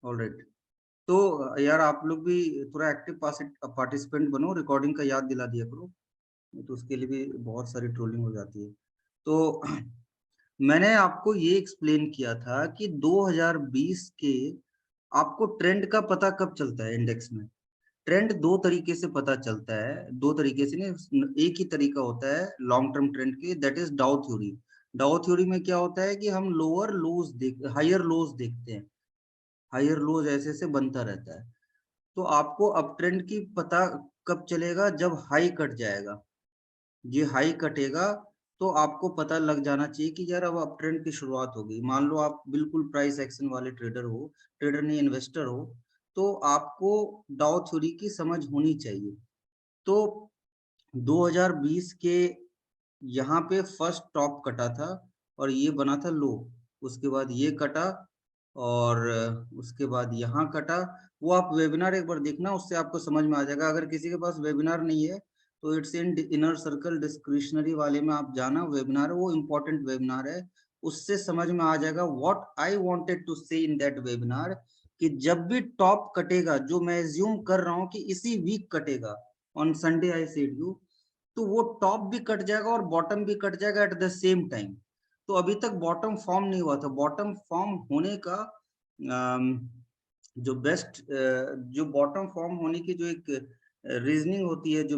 Alright. तो यार आप लोग भी थोड़ा एक्टिव पार्टिसिपेंट बनो, रिकॉर्डिंग का याद दिला दिया करो, तो उसके लिए भी बहुत सारी ट्रोलिंग हो जाती है। तो मैंने आपको ये एक्सप्लेन किया था कि 2020 के आपको ट्रेंड का पता कब चलता है इंडेक्स में। ट्रेंड दो तरीके से पता चलता है, दो तरीके से नहीं, एक ही तरीका होता है लॉन्ग टर्म ट्रेंड के, दैट इज डाउ थ्योरी। डाउ थ्योरी में क्या होता है कि हम लोअर लोज देख हायर लोज देखते हैं, हायर लोज ऐसे से बनता रहता है। तो आपको अप ट्रेंड की पता कब चलेगा, जब हाई कट जाएगा। ये हाई कटेगा तो आपको पता लग जाना चाहिए कि यार अब अप ट्रेंड की शुरुआत हो गई। मान लो आप बिल्कुल प्राइस एक्शन वाले ट्रेडर हो, ट्रेडर नहीं इन्वेस्टर हो, तो आपको डाउ थ्योरी की समझ होनी चाहिए। तो 2020 के यहाँ पे फर्स्ट टॉप कटा था और ये बना था लो, उसके बाद ये कटा और उसके बाद यहाँ कटा। वो आप वेबिनार एक बार देखना, उससे आपको समझ में आ जाएगा। अगर किसी के पास वेबिनार नहीं है तो it's in inner circle discretionary वाले में आप जाना, वेबिनार वो इम्पोर्टेंट वेबिनार है, उससे समझ में आ जाएगा व्हाट आई वांटेड टू से इन दैट वेबिनार। कि जब भी टॉप कटेगा, जो मैं एज्यूम कर रहा हूँ कि इसी वीक कटेगा, on Sunday I said you, तो वो टॉप भी कट जाएगा और बॉटम भी कट जाएगा एट द सेम टाइम। तो अभी तक बॉटम फॉर्म नहीं हुआ था। बॉटम फॉर्म होने का जो बेस्ट, जो बॉटम फॉर्म होने की जो एक रीजनिंग होती है, जो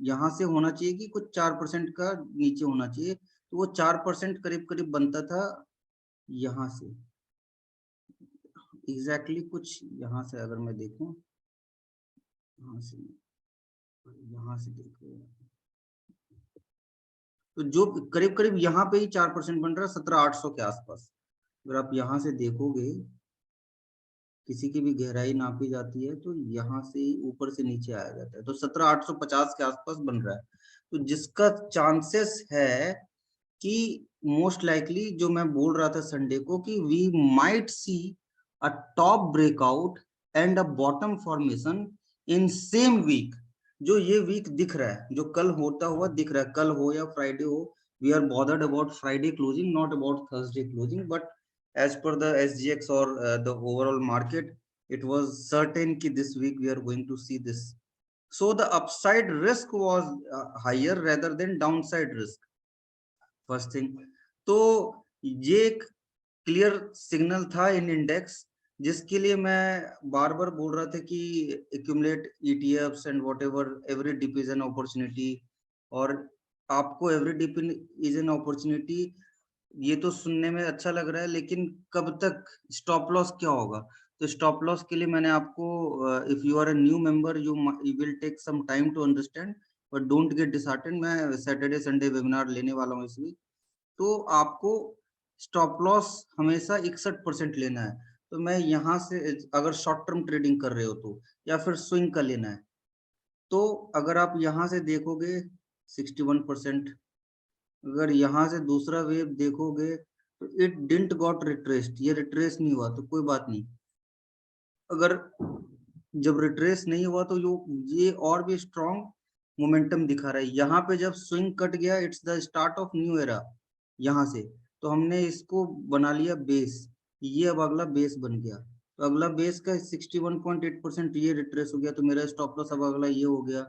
यहाँ से होना चाहिए कि कुछ 4% का नीचे होना चाहिए, तो वो 4% करीब करीब बनता था यहाँ से, एग्जैक्टली कुछ यहाँ से अगर मैं देखूं, यहाँ से देखो, तो जो करीब करीब यहाँ पे ही 4% बन रहा है, 17,800 के आसपास। अगर आप यहाँ से देखोगे, किसी की भी गहराई नापी जाती है तो यहाँ से ऊपर से नीचे आया जाता है, तो 17,850 के आसपास बन रहा है। तो जिसका चांसेस है कि मोस्ट लाइकली, जो मैं बोल रहा था संडे को, कि we might see a top breakout and a bottom formation in same week. जो ये वीक दिख रहा है, जो कल होता हुआ दिख रहा है, कल हो या फ्राइडे हो, we are bothered about Friday closing, not about Thursday closing, but as per the SGX or the overall market, it was certain ki this week we are going to see this. So the upside risk was higher rather than downside risk, first thing. तो ये एक clear signal था इन index, जिसके लिए मैं बार बार बोल रहा था कि accumulate ETFs and whatever, every dip is an opportunity. और आपको every dip is an opportunity, ये तो सुनने में अच्छा लग रहा है, लेकिन कब तक, स्टॉप लॉस क्या होगा? तो स्टॉप लॉस के लिए मैंने आपको, if you are a new member, you will take some time to understand, but don't get disheartened. मैं सैटरडे संडे वेबिनार लेने वाला हूँ इस वीक। तो आपको स्टॉप लॉस हमेशा 61% लेना है। तो मैं यहाँ से, अगर शॉर्ट टर्म ट्रेडिंग कर रहे हो तो, या फिर स्विंग का लेना है, तो अगर आप यहाँ से देखोगे 61%, अगर यहाँ से दूसरा वेव देखोगे तो इट डिडंट गॉट रिट्रेस्ड, ये रिट्रेस नहीं हुआ तो कोई बात नहीं। अगर जब रिट्रेस नहीं हुआ तो ये और भी स्ट्रॉन्ग मोमेंटम दिखा रहा है। यहाँ पे जब स्विंग कट गया, it's the start of new era यहाँ से, तो हमने इसको बना लिया बेस, ये अब अगला बेस बन गया। तो अगला बेस का 61.8% ये रिट्रेस हो गया, तो मेरा स्टॉप लॉस अब अगला ये हो गया।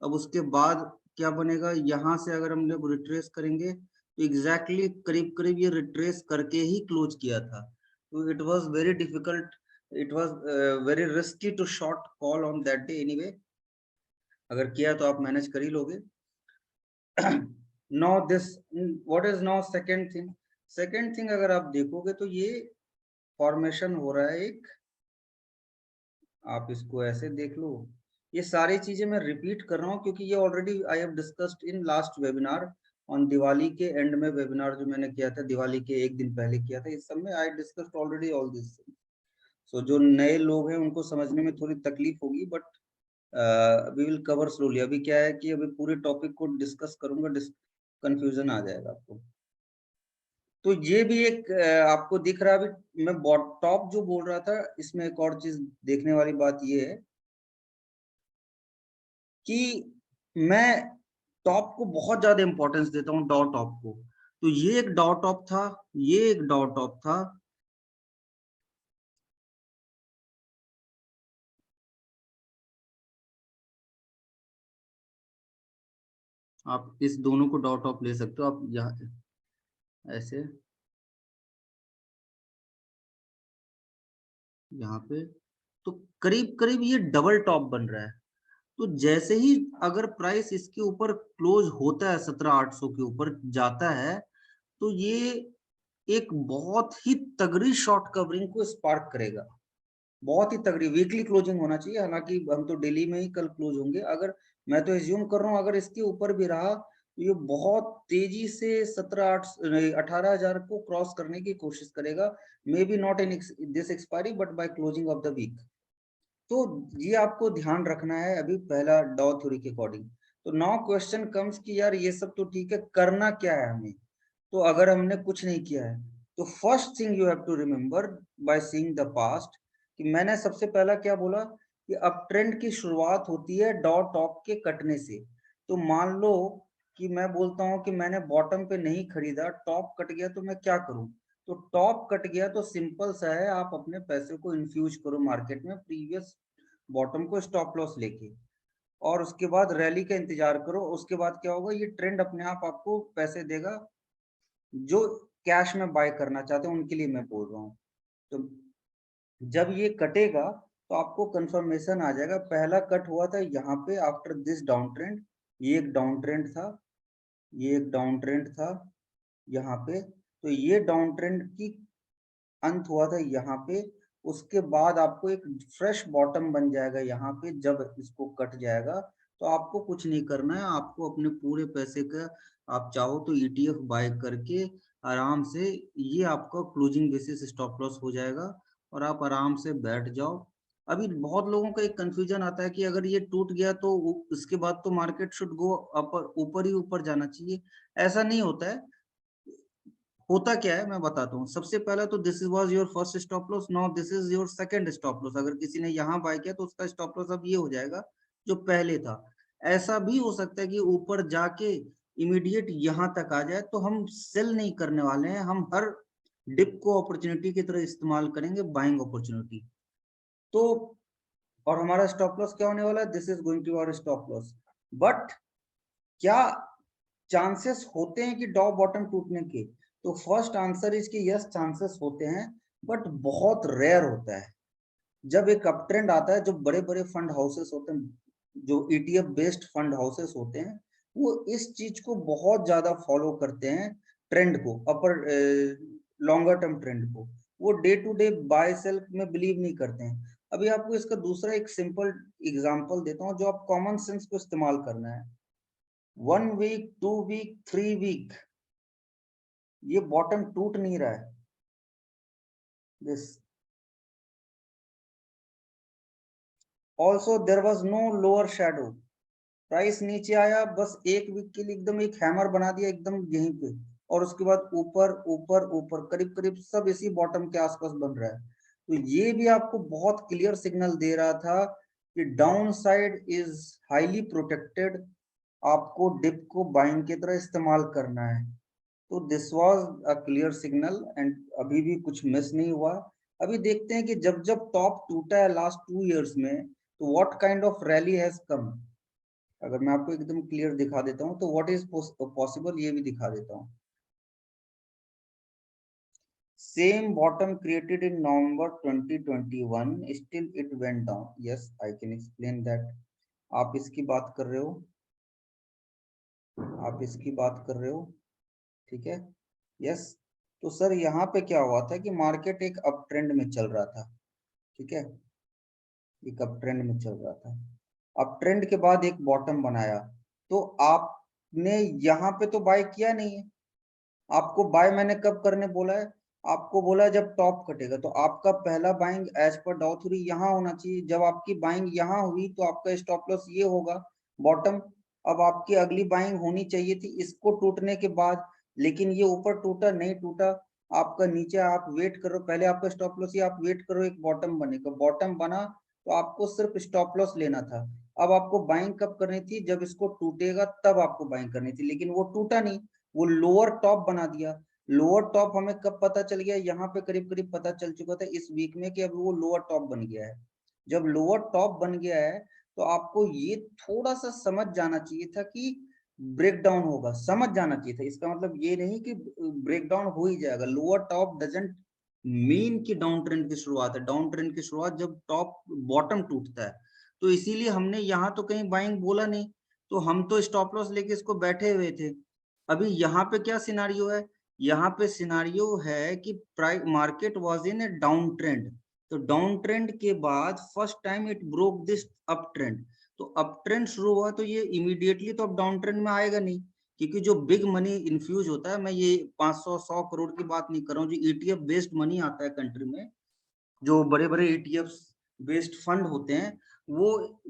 अब उसके बाद क्या बनेगा, यहाँ से अगर हम लोग रिट्रेस करेंगे तो एग्जैक्टली करीब करीब ये रिट्रेस करके ही क्लोज किया था। तो it was very difficult, it was very risky to short call on that day. Anyway, अगर किया तो आप मैनेज कर ही लोगे। Now this, what is now second thing. Second thing अगर आप देखोगे तो ये फॉर्मेशन हो रहा है एक, आप इसको ऐसे देख लो। ये सारी चीजें मैं रिपीट कर रहा हूँ क्योंकि ये already I have discussed in last webinar, on Diwali के एंड में वेबिनार जो मैंने किया था, दिवाली के एक दिन पहले किया था, इस सब में I discussed already all this. So जो नए लोग हैं उनको समझने में थोड़ी तकलीफ होगी, but we will cover slowly. अभी क्या है कि अभी पूरे टॉपिक को डिस्कस करूंगा, कंफ्यूजन आ जाएगा आपको। तो ये भी एक आपको दिख रहा है। अभी मैं टॉप जो बोल रहा था, इसमें एक और चीज देखने वाली बात ये है कि मैं टॉप को बहुत ज्यादा इंपॉर्टेंस देता हूँ, डॉ टॉप को। तो ये एक डॉ टॉप था, ये एक डॉ टॉप था, आप इस दोनों को डॉट ऑफ ले सकते हो, आप यहाँ ऐसे यहाँ पे, तो करीब करीब ये डबल टॉप बन रहा है। तो जैसे ही अगर प्राइस इसके ऊपर क्लोज होता है 17,800 के ऊपर जाता है, तो ये एक बहुत ही तगड़ी शॉर्ट कवरिंग को स्पार्क करेगा, बहुत ही तगड़ी। वीकली क्लोजिंग होना चाहिए, हालांकि हम तो डेली में ही कल क्लोज होंगे। अगर मैं तो एज्यूम कर रहा हूँ अगर इसके ऊपर भी रहा तो ये बहुत तेजी से 18,000 को क्रॉस करने की कोशिश करेगा, maybe not in this expiry but by closing of the week. तो ये आपको ध्यान रखना है अभी पहला डॉ थ्योरी के अकॉर्डिंग। तो नाउ क्वेश्चन कम्स कि यार ये सब तो ठीक है, करना क्या है हमें। तो अगर हमने कुछ नहीं किया है तो first thing you have to remember by seeing the past कि मैंने सबसे पहला क्या बोला कि अप ट्रेंड की शुरुआत होती है डॉ टॉप के कटने से। तो मान लो कि मैं बोलता हूं कि मैंने बॉटम पे नहीं खरीदा, टॉप कट गया, तो मैं क्या करूं। तो टॉप कट गया तो सिंपल सा है, आप अपने पैसे को इन्फ्यूज करो मार्केट में प्रीवियस बॉटम को स्टॉप लॉस लेके, और उसके बाद रैली का इंतजार करो। उसके बाद क्या होगा, ये ट्रेंड अपने आप आपको पैसे देगा। जो कैश में बाय करना चाहते हैं उनके लिए मैं बोल रहा हूँ। तो जब ये कटेगा तो आपको कंफर्मेशन आ जाएगा। पहला कट हुआ था यहाँ पे आफ्टर दिस डाउन ट्रेंड, ये एक डाउन ट्रेंड था, ये एक डाउन ट्रेंड था यहाँ पे। तो ये डाउन ट्रेंड की अंत हुआ था यहाँ पे। उसके बाद आपको एक फ्रेश बॉटम बन जाएगा यहाँ पे। जब इसको कट जाएगा तो आपको कुछ नहीं करना है, आपको अपने पूरे पैसे का आप चाहो तो ईटीएफ बाय करके आराम से, ये आपका क्लोजिंग बेसिस स्टॉप लॉस हो जाएगा और आप आराम से बैठ जाओ। अभी बहुत लोगों का एक कंफ्यूजन आता है कि अगर ये टूट गया तो उसके बाद तो मार्केट शुड गो अपर, ऊपर ही ऊपर जाना चाहिए। ऐसा नहीं होता है। होता क्या है मैं बताता हूँ। सबसे पहला तो this was your first stop loss, now this is your second stop loss. अगर किसी ने यहाँ बाय किया तो उसका स्टॉप लॉस अब ये हो जाएगा जो पहले था। ऐसा भी हो सकता है कि ऊपर जाके इमीडिएट यहाँ तक आ जाए, तो हम सेल नहीं करने वाले हैं, हम हर डिप को अपॉर्चुनिटी की तरह इस्तेमाल करेंगे, बाइंग अपॉर्चुनिटी। तो और हमारा स्टॉप लॉस क्या होने वाला है, this is going to our stop loss. But क्या चांसेस होते हैं कि डॉ बॉटम टूटने के? तो फर्स्ट आंसर इज कि यस, चांसेस होते हैं, बट बहुत रेयर होता है। जब एक अप ट्रेंड आता है, जो बड़े बड़े फंड हाउसेस होते हैं, जो ईटीएफ बेस्ड फंड हाउसेस होते हैं, वो इस चीज को बहुत ज्यादा फॉलो करते हैं, ट्रेंड को, अपर लॉन्गर टर्म ट्रेंड को। वो day to day buy sell में बिलीव नहीं करते हैं। अभी आपको इसका दूसरा एक सिंपल एग्जांपल देता हूँ जो आप कॉमन सेंस को इस्तेमाल करना है। 1 वीक, 2 वीक, 3 वीक, ये बॉटम टूट नहीं रहा है। This also there was no lower shadow. Price नीचे आया, बस 1 वीक के लिए एकदम एक हैमर बना दिया एकदम यहीं पे, और उसके बाद ऊपर ऊपर ऊपर करीब करीब सब इसी बॉटम के आसपास बन रहा है। तो ये भी आपको बहुत क्लियर सिग्नल दे रहा था कि down side is highly protected, आपको डिप को बाइंग की तरह इस्तेमाल करना है। तो this was a clear signal and अभी भी कुछ मिस नहीं हुआ। अभी देखते हैं कि जब जब टॉप टूटा है लास्ट 2 इयर्स में, तो what kind of rally has come. अगर मैं आपको एकदम क्लियर दिखा देता हूं तो व्हाट इज पॉसिबल ये भी दिखा देता हूं। Same bottom created in November 2021, still it went down. Yes, I can explain that. आप इसकी बात कर रहे हो, आप इसकी बात कर रहे हो, ठीक है। यस। तो सर यहाँ पे क्या हुआ था कि मार्केट एक अप ट्रेंड में चल रहा था, ठीक है, एक अप ट्रेंड में चल रहा था। अप ट्रेंड के बाद एक बॉटम बनाया, तो आपने यहाँ पे तो बाय किया नहीं है। आपको बाय मैंने कब करने बोला है, आपको बोला है जब टॉप कटेगा। तो आपका पहला बाइंग एज पर डॉ थ्योरी यहाँ होना चाहिए। जब आपकी बाइंग यहाँ हुई तो आपका स्टॉप लॉस ये होगा, बॉटम। अब आपकी अगली बाइंग होनी चाहिए थी इसको टूटने के बाद, लेकिन ये ऊपर टूटा नहीं टूटा, आपका नीचे, आप वेट करो, पहले आपका स्टॉप लॉस, ये आप वेट करो एक बॉटम बनेगा। बॉटम बना तो आपको सिर्फ स्टॉप लॉस लेना था। अब आपको बाइंग कब करनी थी, जब इसको टूटेगा तब आपको बाइंग करनी थी, लेकिन वो टूटा नहीं, वो लोअर टॉप बना दिया। लोअर टॉप हमें कब पता चल गया, यहाँ पे करीब करीब पता चल चुका था इस वीक में कि अब वो लोअर टॉप बन गया है। जब लोअर टॉप बन गया है तो आपको ये थोड़ा सा समझ जाना चाहिए था कि ब्रेक डाउन होगा, समझ जाना चाहिए था। इसका मतलब ये नहीं कि ब्रेक डाउन हो ही जाएगा। लोअर टॉप डजंट मीन की डाउन ट्रेंड की शुरुआत है। डाउन ट्रेंड की शुरुआत जब टॉप बॉटम टूटता है। तो इसीलिए हमने यहाँ तो कहीं बाइंग बोला नहीं, तो हम तो स्टॉप लॉस लेके इसको बैठे हुए थे। अभी यहाँ पे क्या सिनारियो है, यहाँ पे सिनारियो है कि price market was in A down trend. तो डाउन ट्रेंड के बाद first time it broke this up trend. तो अप ट्रेंड शुरू हुआ तो ये इमीडिएटली तो अब डाउन ट्रेंड में आएगा नहीं, क्योंकि जो बिग मनी इन्फ्यूज होता है, मैं ये 500-100 करोड़ की बात नहीं कर रहा हूँ, जो ईटीएफ बेस्ड मनी आता है कंट्री में, जो बड़े बड़े ईटीएफ बेस्ड फंड होते हैं, वो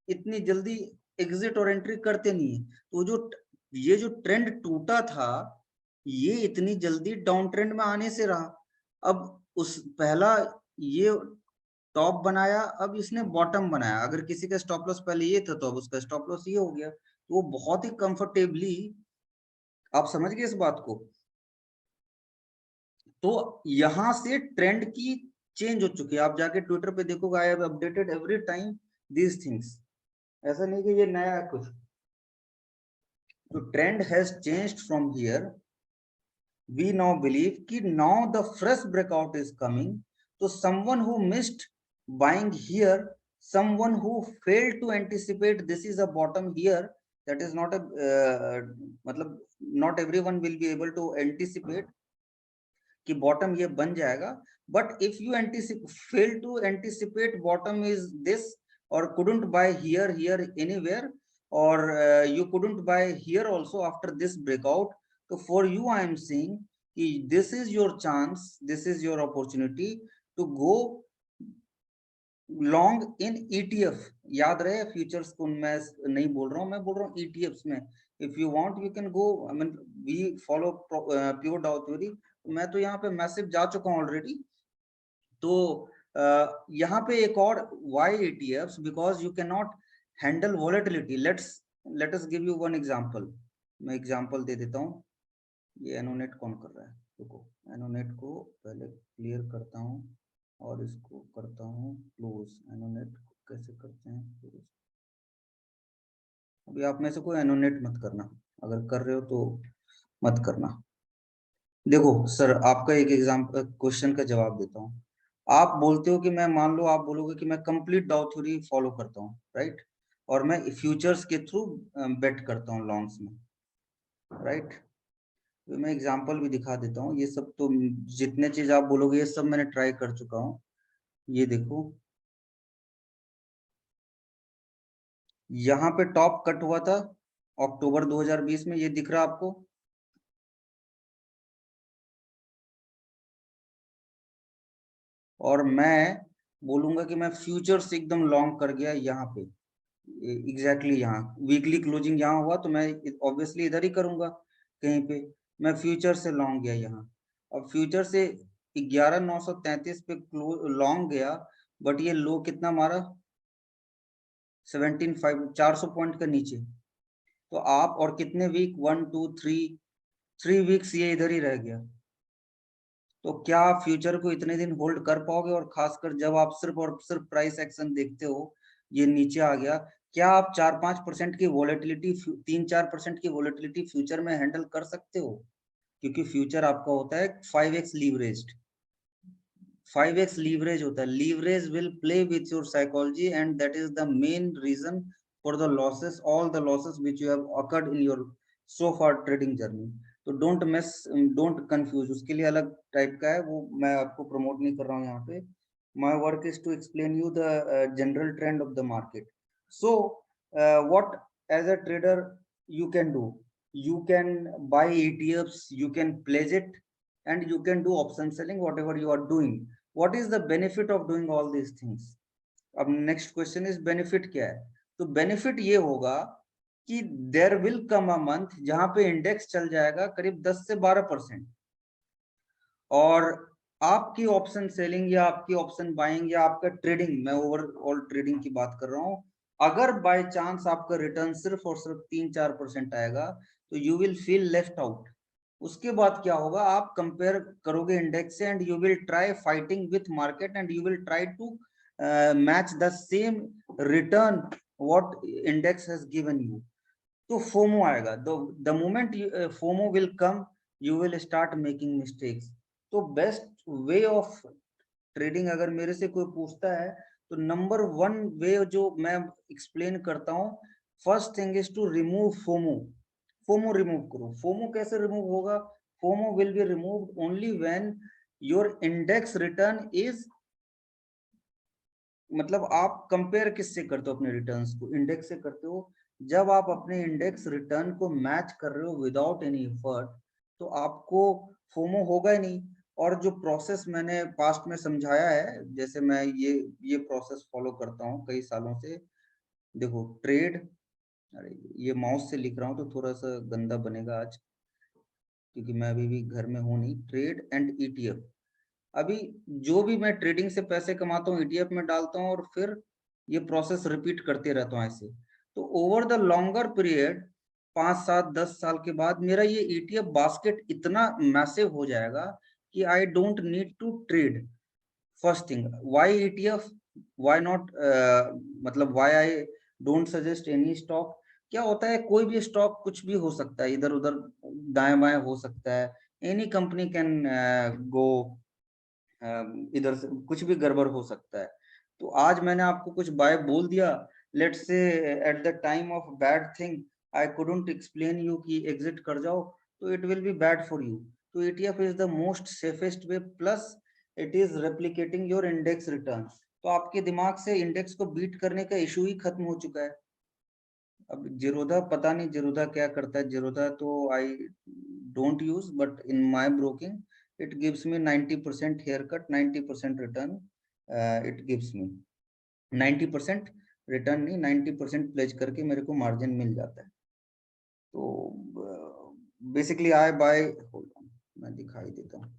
इतनी जल्दी एग्जिट और एंट्री करते नहीं है। तो जो ये जो ट्रेंड टूटा था, ये इतनी जल्दी डाउन ट्रेंड में आने से रहा। अब उस पहला ये टॉप बनाया, अब इसने बॉटम बनाया। अगर किसी का स्टॉप लॉस पहले ये था तो अब उसका स्टॉप लॉस ये हो गया, तो वो बहुत ही कंफर्टेबली, आप समझ गए इस बात को। तो यहां से ट्रेंड की चेंज हो चुकी है। आप जाके ट्विटर पे देखोगे, I have updated every time these things. ऐसा नहीं कि ये नया है कुछ। तो trend has changed from here. We now believe कि now the fresh breakout is coming. So someone who missed buying here, someone who failed to anticipate this is a bottom here, that is not a मतलब not everyone will be able to anticipate कि bottom ये बन जाएगा। But if you fail to anticipate bottom is this, or couldn't buy here anywhere, or you couldn't buy here also after this breakout, so for you I am saying this is your chance, this is your opportunity to go long in ETF. याद रहे, futures को मैं नहीं बोल रहा हूँ, मैं बोल रहा हूँ ईटीएफ्स में। If you want you can go, I mean we follow pure Dow theory. मैं तो यहाँ पे मैसेज जा चुका हूँ ऑलरेडी। तो यहाँ पे एक और why ETFs, because you can not handle volatility. Let us give you one example. मैं एग्जांपल दे देता हूँ। ये एनोनेट कौन कर रहा है, देखो एनोनेट को पहले क्लियर करता हूँ और इसको करता हूँ क्लोज। एनोनेट कैसे करते हैं क्लोज? अभी आप में से कोई एनोनेट मत करना, अगर कर रहे हो तो मत करना। देखो सर, आपका एक एग्जांपल क्वेश्चन का जवाब देता हूँ। आप बोलते हो कि मैं, मान लो आप बोलोगे कि मैं कंप्लीट डाउ थ्योरी फॉलो करता हूँ, राइट, और मैं फ्यूचर्स के थ्रू बेट करता हूँ लॉन्ग्स में, राइट। तो मैं एग्जांपल भी दिखा देता हूँ। ये सब तो जितने चीज आप बोलोगे ये सब मैंने ट्राई कर चुका हूँ। ये देखो, यहाँ पे टॉप कट हुआ था अक्टूबर 2020 में, ये दिख रहा आपको। और मैं बोलूंगा कि मैं फ्यूचर से एकदम लॉन्ग कर गया यहाँ पे, एग्जैक्टली यहाँ वीकली क्लोजिंग यहाँ हुआ, तो मैं ऑब्वियसली इधर ही करूंगा कहीं पे। मैं फ्यूचर से लॉन्ग गया यहाँ। अब फ्यूचर से 11,933 पे लॉन्ग गया, बट ये लो कितना मारा, 17,500, 400 पॉइंट का नीचे। तो आप और कितने वीक, 1 2 3 वीक्स ये इधर ही रह गया। तो क्या आप फ्यूचर को इतने दिन होल्ड कर पाओगे? और खासकर जब आप सिर्फ और सिर्फ प्राइस एक्शन देखते हो, ये नीचे आ गया, क्या आप 4-5% की वॉलेटिलिटी, 3-4% की वॉलेटिलिटी फ्यूचर में हैंडल कर सकते हो? क्योंकि फ्यूचर आपका होता है 5x लीवरेज्ड, 5x लीवरेज होता है। Leverage will play with your psychology and that is the main reason for the losses, all the losses which you have occurred in your so far trading journey. तो don't miss, don't confuse, उसके लिए अलग type का है वो, मैं आपको promote नहीं कर रहा हूँ यहाँ पे। My work is to explain you the general trend of the market. So what as a trader you can do, you can buy ETFs, you can pledge it, and you can do option selling, whatever you are doing. What is the benefit of doing all these things? अब next question is benefit क्या है? तो benefit ये होगा कि there will come a month जहां पे index चल जाएगा करीब 10 से 12%, और आपकी ऑप्शन सेलिंग या आपकी ऑप्शन बाइंग या आपका ट्रेडिंग, मैं ओवरऑल ट्रेडिंग की बात कर रहा हूं, अगर बाय चांस आपका रिटर्न सिर्फ और सिर्फ 3-4% आएगा तो you will feel left out. उसके बाद क्या होगा, आप कंपेयर करोगे इंडेक्स से and you will try fighting with market and you will try to match the same return what index has given you. तो फोमो आएगा। The moment FOMO will come, you will start making mistakes. तो best way of trading अगर मेरे से कोई पूछता है तो नंबर 1 वे जो मैं एक्सप्लेन करता हूँ, first thing is to remove FOMO. FOMO remove करो। फोमो कैसे रिमूव होगा? FOMO will be removed only when your index return is, मतलब आप कंपेयर किससे करते हो अपने रिटर्न्स को? इंडेक्स से करते हो। जब आप अपने इंडेक्स रिटर्न को मैच कर रहे हो विदाउट एनी एफर्ट, तो आपको फोमो होगा ही नहीं। और जो प्रोसेस मैंने पास्ट में समझाया है, जैसे मैं ये प्रोसेस फॉलो करता हूँ कई सालों से। देखो ट्रेड, अरे ये माउस से लिख रहा हूँ तो थोड़ा सा गंदा बनेगा आज, क्योंकि मैं अभी भी घर में हूँ नहीं। ट्रेड एंड ईटीएफ, अभी जो भी मैं ट्रेडिंग से पैसे कमाता हूँ ईटीएफ में डालता हूँ और फिर ये प्रोसेस रिपीट करते रहता हूँ ऐसे। तो ओवर द लॉन्गर पीरियड 5 7 10 साल के बाद मेरा ये ईटीएफ बास्केट इतना मैसिव हो जाएगा कि I don't need to trade. First thing, why ETF, why not, मतलब why I don't suggest any stock. क्या होता है, कोई भी स्टॉक कुछ भी हो सकता है, इधर उधर दाएं बाएं हो सकता है। एनी कंपनी कैन गो, इधर से कुछ भी गड़बड़ हो सकता है। तो आज मैंने आपको कुछ बाय बोल दिया, let's say at the time of bad thing I couldn't explain you कि एग्जिट कर जाओ, तो it will be bad for you. तो ETF is the most safest way, plus it is replicating your index return. तो आपके दिमाग से index को बीट करने का इशू ही खत्म हो चुका है। अब जीरोधा, पता नहीं जीरोधा क्या करता है। जीरोधा तो I don't use, but in my broking it gives me 90% haircut, 90% return, it gives me 90% return नहीं, 90% प्लेज करके मेरे को मार्जिन मिल जाता है। तो बेसिकली आई बाय, मैं दिखाई देता हूँ,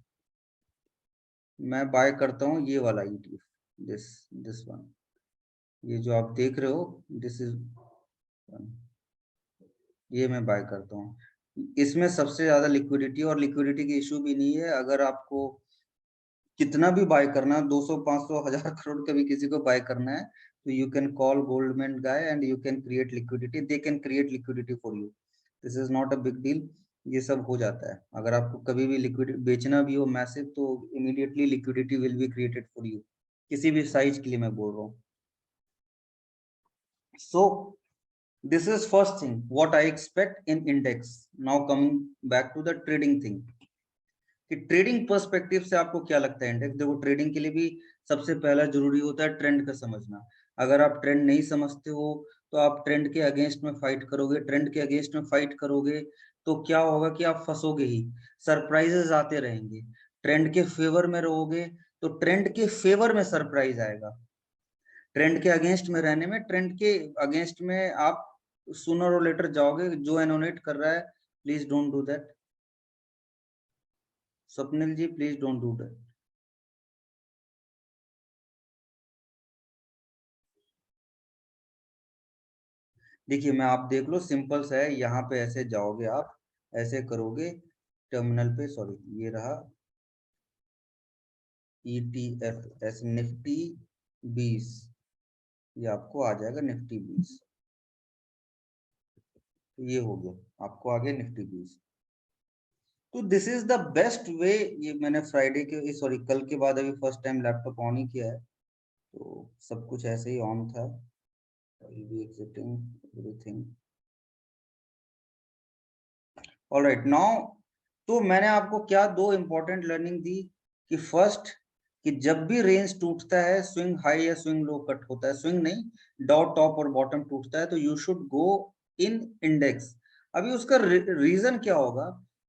मैं बाय करता हूँ ये वाला ईटीएफ, दिस वन, ये जो आप देख रहे हो, दिस इज, ये मैं बाय करता हूँ। इसमें सबसे ज्यादा लिक्विडिटी, और लिक्विडिटी की इशू भी नहीं है। अगर आपको कितना भी बाय करना है, 200 500 1000 करोड़ का भी किसी को बाय करना है, तो you can call Goldman guy and you can create liquidity, they can create liquidity for you. This is not a big deal, ये सब हो जाता है। अगर आपको कभी भी लिक्विड बेचना भी हो मैसिव, तो immediately liquidity will be created for you, किसी भी साइज के लिए मैं बोल रहा हूँ। सो this is first thing what I expect in index. Now coming back to the trading thing, कि ट्रेडिंग पर्सपेक्टिव से आपको क्या लगता है इंडेक्स? देखो ट्रेडिंग के लिए भी सबसे पहला जरूरी होता है ट्रेंड का समझना। अगर आप ट्रेंड नहीं समझते हो तो आप ट्रेंड के अगेंस्ट में फाइट करोगे। ट्रेंड के अगेंस्ट में फाइट करोगे तो क्या होगा कि आप फंसोगे ही, सरप्राइजेस आते रहेंगे। ट्रेंड के फेवर में रहोगे तो ट्रेंड के फेवर में सरप्राइज आएगा। ट्रेंड के अगेंस्ट में रहने में, ट्रेंड के अगेंस्ट में आप सूनर और लेटर जाओगे। जो एनोनेट कर रहा है, please don't do that. Swapnil ji please don't do that. देखिए मैं, आप देख लो, सिंपल सा है। यहाँ पे ऐसे जाओगे आप, ऐसे करोगे टर्मिनल पे, सॉरी ये रहा ETF ऐसे निफ्टी 20, ये आपको आ जाएगा निफ्टी 20। तो ये हो गया, आपको आ गया निफ्टी 20। तो this is the best way. ये मैंने फ्राइडे के, सॉरी कल के बाद अभी फर्स्ट टाइम लैपटॉप ऑन ही किया है, तो सब कुछ ऐसे ही ऑन था। Exiting everything, alright now. तो मैंने आपको क्या दो इंपॉर्टेंट लर्निंग दी, कि फर्स्ट, कि जब भी रेंज टूटता है, स्विंग हाई या स्विंग लो कट होता है, स्विंग नहीं, डॉट टॉप और बॉटम टूटता है, तो you should go in index. अभी उसका रीजन क्या होगा?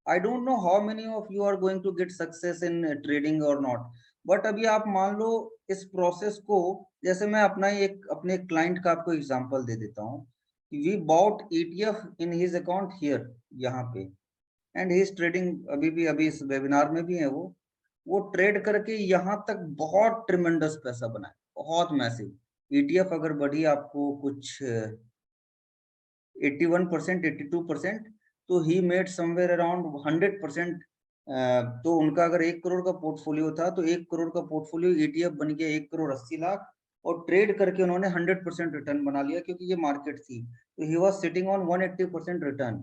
I don't know how many of you are going to get success in trading और नॉट, बट अभी आप मान लो इस प्रोसेस को, जैसे मैं अपना ही एक अपने क्लाइंट का आपको एग्जांपल दे देता हूँ। We bought ETF in his account here, यहाँ पे, एंड ही इज ट्रेडिंग, अभी इस वेबिनार में भी है वो ट्रेड करके यहाँ तक बहुत ट्रिमेंडस पैसा बनाए, बहुत मैसिव। ETF अगर बढ़ी आपको कुछ 81% 82%, तो ही मेड समवेयर अराउंड 100%। तो उनका अगर 1 करोड़ का पोर्टफोलियो था, तो 1 करोड़ का पोर्टफोलियो ETF बन गया 1 करोड़ 80 लाख, और ट्रेड करके उन्होंने 100% रिटर्न बना लिया, क्योंकि ये मार्केट थी। तो he was sitting on 180% return,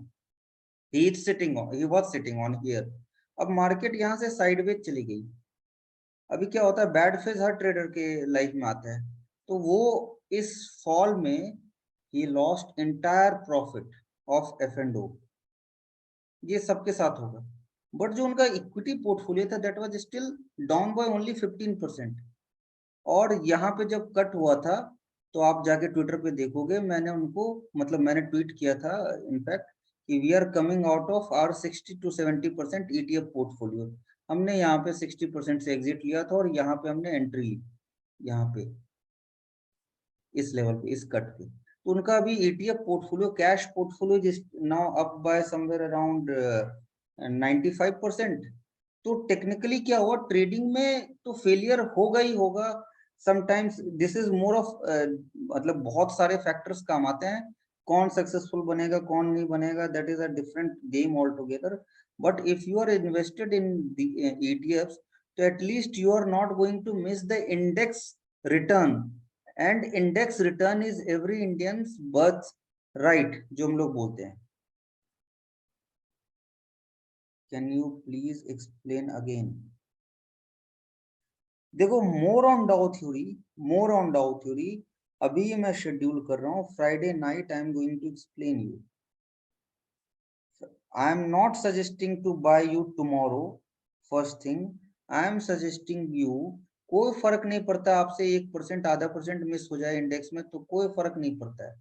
he was sitting on here. अब मार्केट यहाँ से साइडवेज चली गई। अभी क्या होता है, बैड फेज हर ट्रेडर के लाइफ में आता है, तो वो इस फॉल में ही lost entire profit of F and O. ये सबके साथ होगा। बट जो उनका इक्विटी पोर्टफोलियो था that was still down by only 15%। और यहाँ पे जब कट हुआ था, तो आप जाके ट्विटर पे देखोगे, मैंने उनको मतलब मैंने ट्वीट किया था इनफैक्ट कि we are coming out of our 60 to 70% ETF portfolio. हमने यहाँ पे 60% से एग्जिट लिया था और यहाँ पे हमने एंट्री ली, यहाँ पे इस लेवल पे, इस कट पे। तो उनका अभी ETF पोर्टफोलियो, कैश पोर्टफोलियो जिस now up by somewhere around 95%। तो टेक्निकली क्या हुआ, ट्रेडिंग में तो फेलियर होगा ही होगा। Sometimes this is more of मतलब बहुत सारे फैक्टर्स काम आते हैं, कौन सक्सेसफुल बनेगा कौन नहीं बनेगा, that is a different game all together. But if you are invested in ETFs, तो at least you are not going to miss the index return. And index return is every Indian's birthright, जो हम लोग बोलते हैं। Can you please explain again? देखो, more on डाउ theory, अभी ये मैं शेड्यूल कर रहा हूँ, Friday night I am going to explain you. I am not suggesting to buy you tomorrow, first thing I am suggesting you, कोई फर्क नहीं पड़ता आपसे 1% आधा परसेंट मिस हो जाए इंडेक्स में, तो कोई फर्क नहीं पड़ता है।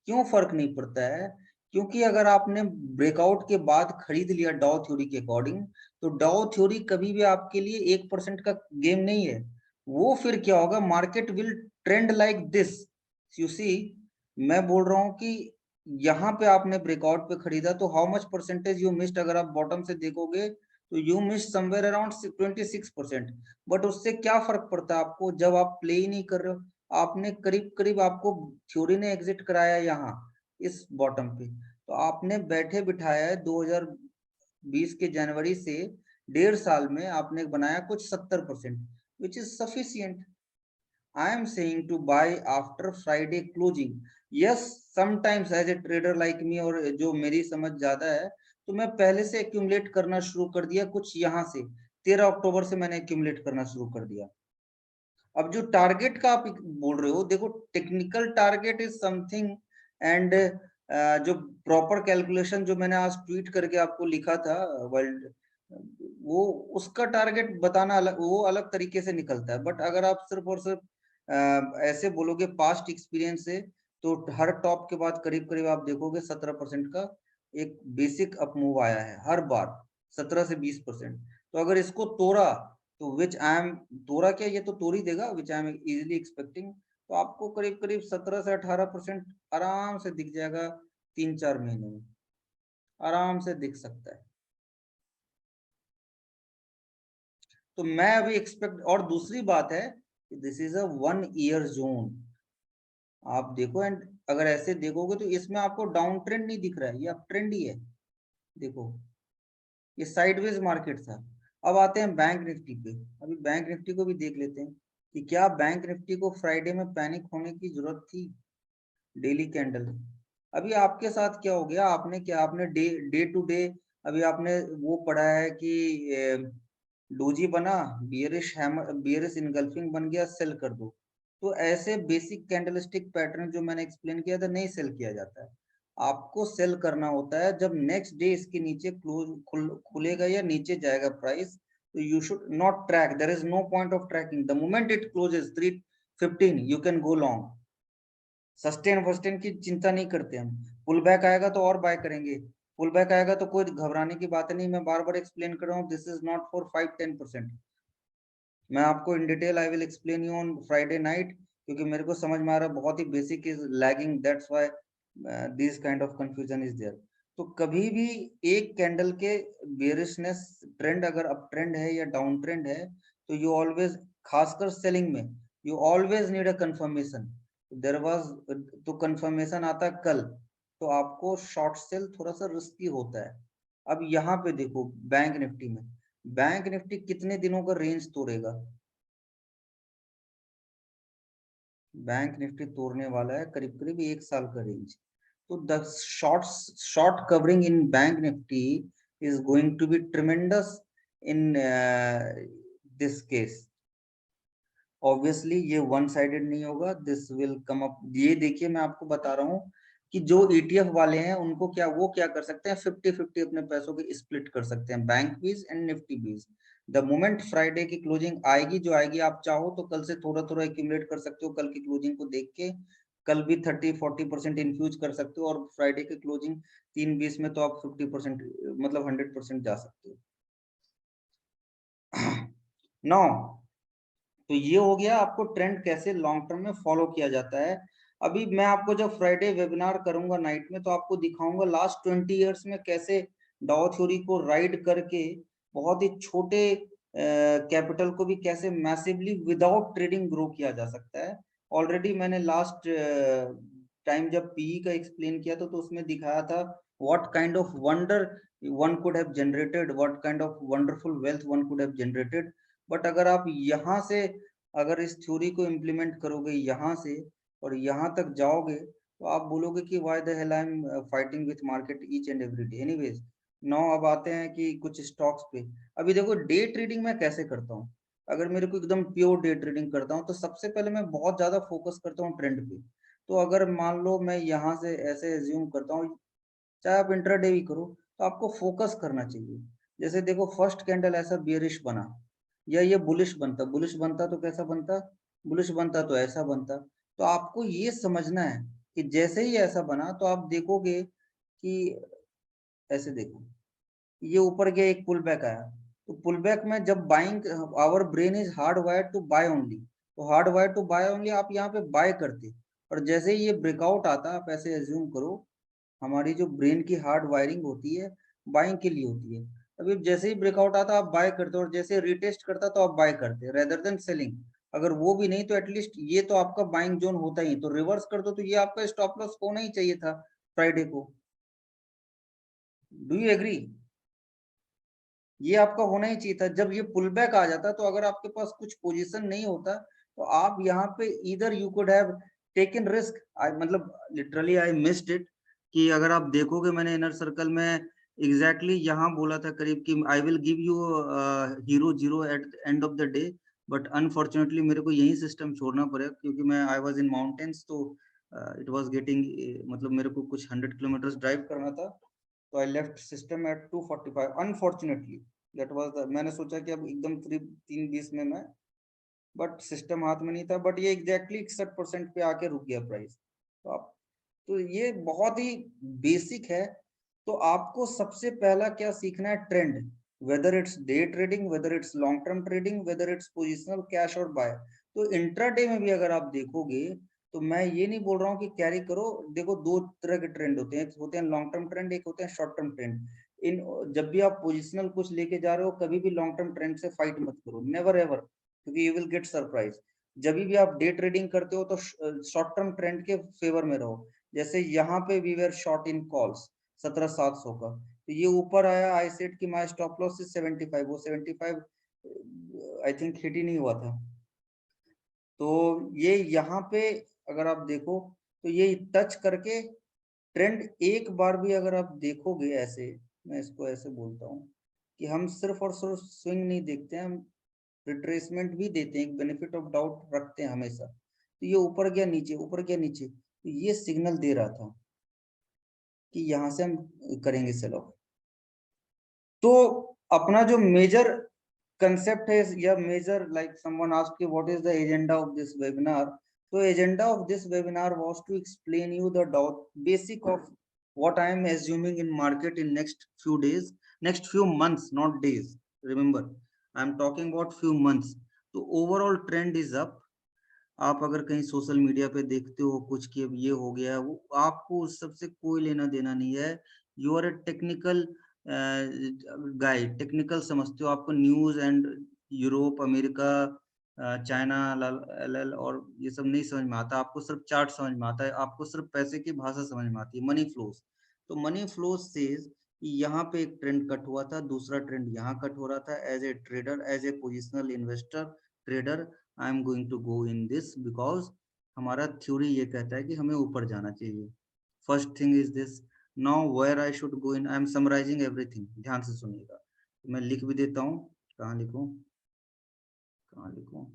क्यों फर्क नहीं पड़ता है? क्योंकि अगर आपने ब्रेकआउट के बाद खरीद लिया डाउ थ्योरी के अकॉर्डिंग, तो डाउ थ्योरी कभी भी आपके लिए 1% का गेम नहीं है। वो फिर क्या होगा, market will trend like this. You see, मैं बोल रहा हूं कि यहाँ पे आपने ब्रेकआउट पे खरीदा, तो how much percentage you missed, अगर आप बॉटम से देखोगे तो you miss somewhere around 26%। But उससे क्या फर्क पड़ता है आपको, जब आप प्ले ही नहीं कर रहे हो। आपने करीब करीब, आपको थ्योरी ने एग्जिट कराया यहाँ इस बॉटम पे, तो आपने बैठे बिठाया है 2020 के जनवरी से 1.5 साल में आपने बनाया कुछ 70%, which is sufficient. I am saying to buy after Friday closing. Yes, sometimes as a trader like me, और जो मेरी समझ ज्यादा है, तो मैं पहले से एक्यूमुलेट करना शुरू कर दिया कुछ यहाँ से 13 अक्टूबर से मैंने एक्यूमुलेट करना शुरू कर दिया। अब जो टारगेट का आप बोल रहे हो, देखो technical target is something, and जो प्रॉपर कैलकुलेशन जो मैंने आज ट्वीट करके आपको लिखा था वर्ल्ड, वो उसका टारगेट बताना अलग, वो अलग तरीके से निकलता है। बट अगर आप सिर्फ और सिर्फ ऐसे बोलोगे पास्ट एक्सपीरियंस से, तो हर टॉप के बाद करीब करीब आप देखोगे 17% का एक बेसिक अप मूव आया है हर बार, 17 से 20%। तो अगर इसको तोड़ा, तो विच आई एम, तोड़ा क्या, ये तो तोड़ ही देगा, विच आई एम इजिली एक्सपेक्टिंग, तो आपको करीब करीब 17 से 18% आराम से दिख जाएगा 3-4 महीने में, आराम से दिख सकता है। तो मैं अभी एक्सपेक्ट, और दूसरी बात है, this is a 1 year zone, आप देखो। एंड अगर ऐसे देखोगे तो इसमें आपको डाउन ट्रेंड नहीं दिख रहा है, ये अप ट्रेंड ही है। देखो, ये साइडवेज मार्केट था। अब आते हैं बैंक निफ्टी पे। अभी बैंक निफ्टी को भी देख लेते हैं कि क्या बैंक निफ्टी को फ्राइडे में पैनिक होने की जरूरत थी। डेली कैंडल, अभी आपके साथ क्या हो गया, आपने क्या, आपने डे टू डे, अभी आपने वो पढ़ा है कि डोजी बना, बियरिश हैमर, बियरिश इनगल्फिंग बन गया, सेल कर दो। तो ऐसे बेसिक कैंडलस्टिक पैटर्न जो मैंने एक्सप्लेन किया था, नहीं सेल किया जाता है। आपको सेल करना होता है जब नेक्स्ट डे इसके नीचे खुलेगा या नीचे जाएगा प्राइस। तो you should not track, there is no point of tracking, the moment it closes 315 you can go long. Sustain फस्टेन की चिंता नहीं करते हम, पुल बैक आएगा तो और बाय करेंगे, पुल बैक आएगा तो कोई घबराने की बात नहीं। मैं बार बार एक्सप्लेन कर रहा हूँ, दिस इज नॉट फॉर 5-10%। मैं आपको in detail I will explain you on Friday night, क्योंकि मेरे को समझ में आ रहा है बहुत ही basic is lagging, that's why this kind of confusion is there. तो कभी भी एक कैंडल के बेरिशनेस ट्रेंड अगर अप ट्रेंड है या डाउन ट्रेंड है, तो यू ऑलवेज, खासकर सेलिंग में, you always need a confirmation. There was, तो कंफर्मेशन आता है कल, तो आपको शॉर्ट सेल थोड़ा सा रिस्की होता है। अब यहाँ पे देखो बैंक निफ्टी में, बैंक निफ्टी कितने दिनों का रेंज तोड़ेगा? बैंक निफ्टी तोड़ने वाला है करीब करीब 1 साल का रेंज। तो the short covering in bank Nifty is going to be tremendous in this case. Obviously ये वन साइडेड नहीं होगा, दिस विल कम अप। ये देखिए मैं आपको बता रहा हूँ कि जो ETF वाले हैं उनको वो क्या कर सकते हैं, 50-50 अपने पैसों के स्प्लिट कर सकते हैं, बैंक बीज एंड निफ्टी बीज। द मोमेंट फ्राइडे की क्लोजिंग आएगी जो आएगी, आप चाहो तो कल से थोड़ा थोड़ा एक्यूमुलेट कर सकते हो, कल की क्लोजिंग को देख के कल भी 30-40% इन्फ्यूज कर सकते हो, और फ्राइडे की क्लोजिंग 3:20 में तो आप 50% मतलब 100% जा सकते हो। नौ, तो ये हो गया आपको ट्रेंड कैसे लॉन्ग टर्म में फॉलो किया जाता है। अभी मैं आपको जब फ्राइडे वेबिनार करूंगा नाइट में, तो आपको दिखाऊंगा लास्ट 20 इयर्स में कैसे डाउ थ्योरी को राइड करके बहुत ही छोटे कैपिटल को भी कैसे मैसिवली विदाउट ट्रेडिंग ग्रो किया जा सकता है। ऑलरेडी मैंने लास्ट टाइम जब पीई का एक्सप्लेन किया था तो उसमें दिखाया था what kind of wonder one could have generated, what kind of wonderful wealth one could have generated. But अगर आप यहाँ से अगर इस थ्योरी को इम्प्लीमेंट करोगे यहाँ से और यहाँ तक जाओगे, तो आप बोलोगे कि why the hell I am fighting with market each and every day. Anyways, now अब आते हैं कि कुछ स्टॉक्स पे। अभी देखो डे ट्रेडिंग मैं कैसे करता हूँ। अगर मेरे को एकदम प्योर डे ट्रेडिंग करता हूँ तो सबसे पहले मैं बहुत ज्यादा फोकस करता हूँ ट्रेंड पे। तो अगर मान लो मैं यहाँ से ऐसे एज्यूम करता हूँ, चाहे आप इंट्राडे भी करो, तो आपको फोकस करना चाहिए। जैसे देखो फर्स्ट कैंडल ऐसा बेरिश बना, या ये बुलिश बनता, बुलिश बनता तो कैसा बनता, बुलिश बनता तो ऐसा बनता। तो आपको ये समझना है कि जैसे ही ऐसा बना तो आप देखोगे कि ऐसे देखो ये ऊपर गया, एक पुल बैक आया, तो पुल बैक में जब buying, our brain is hard wire to buy only, तो hard wire to buy only आप यहाँ पे बाय करते। और जैसे ही ये ब्रेकआउट आता, आप ऐसे एज्यूम करो हमारी जो ब्रेन की हार्ड वायरिंग होती है बाइंग के लिए होती है। अभी जैसे ही ब्रेकआउट आता आप बाय करते हो, और जैसे रिटेस्ट करता तो आप बाय करते रेदर देन सेलिंग। अगर वो भी नहीं तो एटलीस्ट ये तो आपका बाइंग जोन होता ही, तो रिवर्स कर दो तो ये आपका स्टॉप लॉस होना ही चाहिए था फ्राइडे को। Do you agree? ये आपका होना ही चाहिए था। जब ये पुल बैक आ जाता, तो अगर आपके पास कुछ पोजीशन नहीं होता तो आप यहाँ पे इधर you could have taken risk. I मतलब लिटरली आई मिस्ड इट, कि अगर आप देखोगे मैंने इनर सर्कल में एग्जैक्टली यहाँ बोला था करीब कि I will give you hero zero at end of the day. But unfortunately मेरे को यही सिस्टम छोड़ना पड़ा, क्योंकि मैं आई वाज इन माउंटेन्स, तो इट वाज गेटिंग मतलब मेरे को कुछ 100 किलोमीटर ड्राइव करना था। तो I left system eight 245 unfortunately. That was the, मैंने सोचा कि अब एकदम 3:20 में मैं, बट सिस्टम हाथ में नहीं था। बट ये एग्जैक्टली 61% पे आके रुक गया प्राइस। तो आप, तो ये बहुत ही बेसिक है। तो आपको सबसे पहला क्या सीखना है, trend, whether it's day trading, whether it's long term trading, whether it's positional cash और बाय। तो इंट्राडे में भी अगर आप देखोगे, तो मैं ये नहीं बोल रहा हूँ कि कैरी करो। देखो दो तरह के ट्रेंड होते हैं, एक होते हैं लॉन्ग टर्म ट्रेंड, एक होते हैं शॉर्ट टर्म ट्रेंड। इन जब भी आप पोजिशनल कुछ लेके जा रहे हो, कभी भी लॉन्ग टर्म ट्रेंड से फाइट मत करो, नेवर एवर, क्योंकि यू विल गेट सरप्राइज। जब भी आप डे ट्रेडिंग करते हो तो शॉर्ट टर्म ट्रेंड के फेवर में रहो। जैसे यहाँ पे we were short in calls 17,700 का, तो ये ऊपर आया, आई सेड कि माय स्टॉप लॉस इज 75, वो 75 आई थिंक हिट ही नहीं हुआ था। तो ये यहाँ पे अगर आप देखो, तो ये टच करके ट्रेंड एक बार भी अगर आप देखोगे ऐसे, मैं इसको ऐसे बोलता हूँ कि हम सिर्फ और सिर्फ स्विंग नहीं देखते हैं, हम रिट्रेसमेंट भी देते हैं, एक बेनिफिट ऑफ डाउट रखते हैं हमेशा। तो ये ऊपर गया नीचे, ऊपर गया नीचे, तो ये सिग्नल दे रहा था कि यहाँ से हम करेंगे सेल ऑफ। तो अपना जो मेजर कंसेप्ट है, या major like someone asked what is the agenda of this webinar, तो agenda of this webinar was to explain you the basic of what I am assuming in market in next few days, next few months, not days. Remember, I am talking about few months. तो overall trend is up. आप अगर कहीं social media पे देखते हो कुछ कि अब ये हो गया है, वो आपको उस सबसे कोई लेना देना नहीं है। You are a technical guy, technical समझते हो, आपको news and Europe, America, China, एल और ये सब नहीं समझ में आता। आपको सिर्फ चार्ट समझ में आता है, आपको सिर्फ पैसे की भाषा समझ में आती है, मनी फ्लोज। तो मनी फ्लोज से यहाँ पे एक ट्रेंड कट हुआ था, दूसरा ट्रेंड यहाँ कट हो रहा था। As a trader, as a positional investor trader, I am going to go in this because हमारा थ्योरी ये कहता है कि हमें ऊपर जाना चाहिए। First thing is this, now where I should go in, I am summarising everything, ध्यान से सुनिएगा। मैं लिख भी देता हूँ, कहाँ लिखूं, कहाँ लिखूं,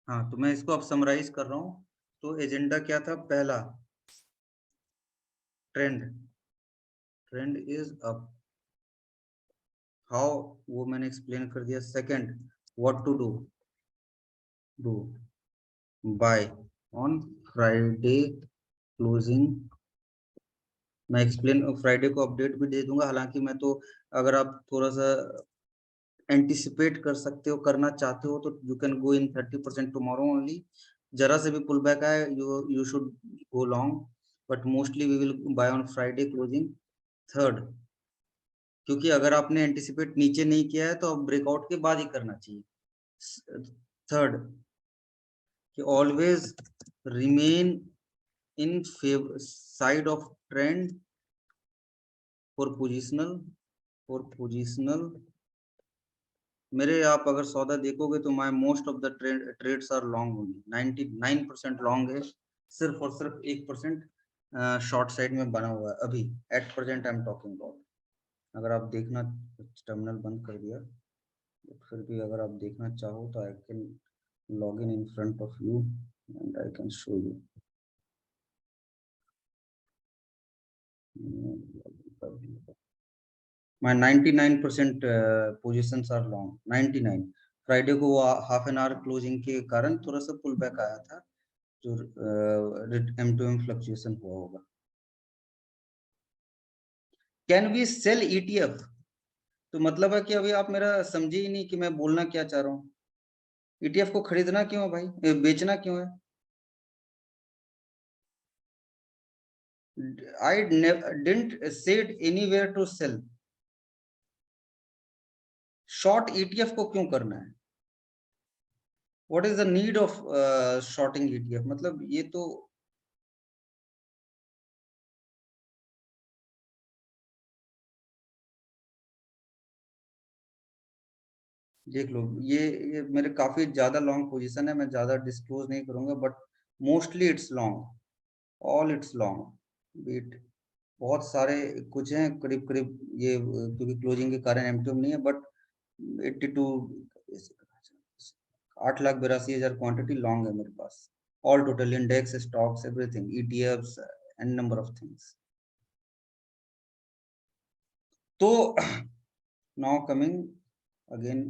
हाँ, तो मैं इसको अब समराइज कर रहा हूँ। तो एजेंडा क्या था? पहला, trend, trend is up, how, वो मैंने एक्सप्लेन कर दिया। Second, what to do, do buy on Friday closing, मैं एक्सप्लेन फ्राइडे को अपडेट भी दे दूंगा। हालांकि मैं तो, अगर आप थोड़ा सा एंटिसिपेट कर सकते हो, करना चाहते हो, तो you can go in 30% tomorrow only. जरा से भी पुल बैक आए, you should go long, but mostly we will buy on Friday closing. Third, क्योंकि अगर आपने एंटिसिपेट नीचे नहीं किया है तो अब ब्रेकआउट के बाद ही करना चाहिए। थर्ड, कि always remain in favour side of trend for positional, for positional. मेरे, आप अगर सौदा देखोगे तो my most of the trades are long only, 99% long है, सिर्फ और सिर्फ 1% शॉर्ट साइड में बना हुआ है अभी at present I am talking about. अगर आप देखना, टर्मिनल बंद कर दिया, फिर भी अगर आप देखना चाहो तो I can log in front of you and I can show you. My 99% positions are long, 99। Friday को वो हाफ एन आवर क्लोजिंग के कारण थोड़ा सा पुल बैक आया था, जो M2M फ्लक्चुएशन हुआ होगा। Can we sell ETF? तो मतलब है कि अभी आप मेरा समझे ही नहीं कि मैं बोलना क्या चाह रहा हूँ। ETF को खरीदना क्यों है भाई, बेचना क्यों है? I didn't said anywhere to sell। Short ETF को क्यों करना है? What is the need of shorting ETF? मतलब ये तो, देख लो, ये मेरे काफी ज्यादा लॉन्ग पोजीशन है, मैं ज्यादा डिस्क्लोज नहीं करूंगा, but mostly it's long, all it's long beat. बहुत सारे कुछ हैं करीब करीब ये, क्योंकि क्लोजिंग के कारण M2M नहीं है, बट 82, 8,82,000 क्वांटिटी लॉन्ग है मेरे पास, all total, index, stocks, everything, ETFs and number of things. तो नाउ कमिंग अगेन,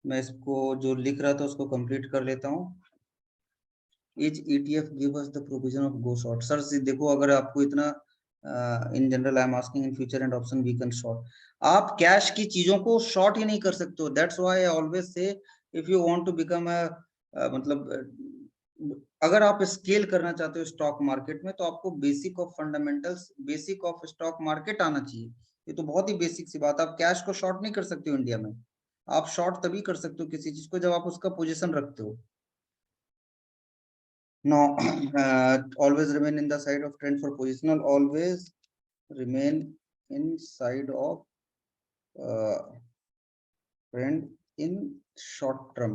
मैं इसको जो लिख रहा था उसको कंप्लीट कर लेता हूँ। Each ETF give us the provision of go short। Sir से देखो, अगर आपको इतना in general I am asking in future and option we can short, आप कैश की चीजों को शॉर्ट ही नहीं कर सकते हो। That's why I always say, if you want to become a, मतलब अगर आप स्केल करना चाहते हो स्टॉक मार्केट में, तो आपको basic of fundamentals, basic of stock market आना चाहिए। ये तो बहुत ही बेसिक सी बात। आप कैश को शॉर्ट नहीं कर सकते हो इंडिया में। आप शॉर्ट तभी कर सकते हो किसी चीज को जब आप उसका पोजीशन रखते हो। No, always remain in the side of trend for positional. Always remain inside of trend in short term।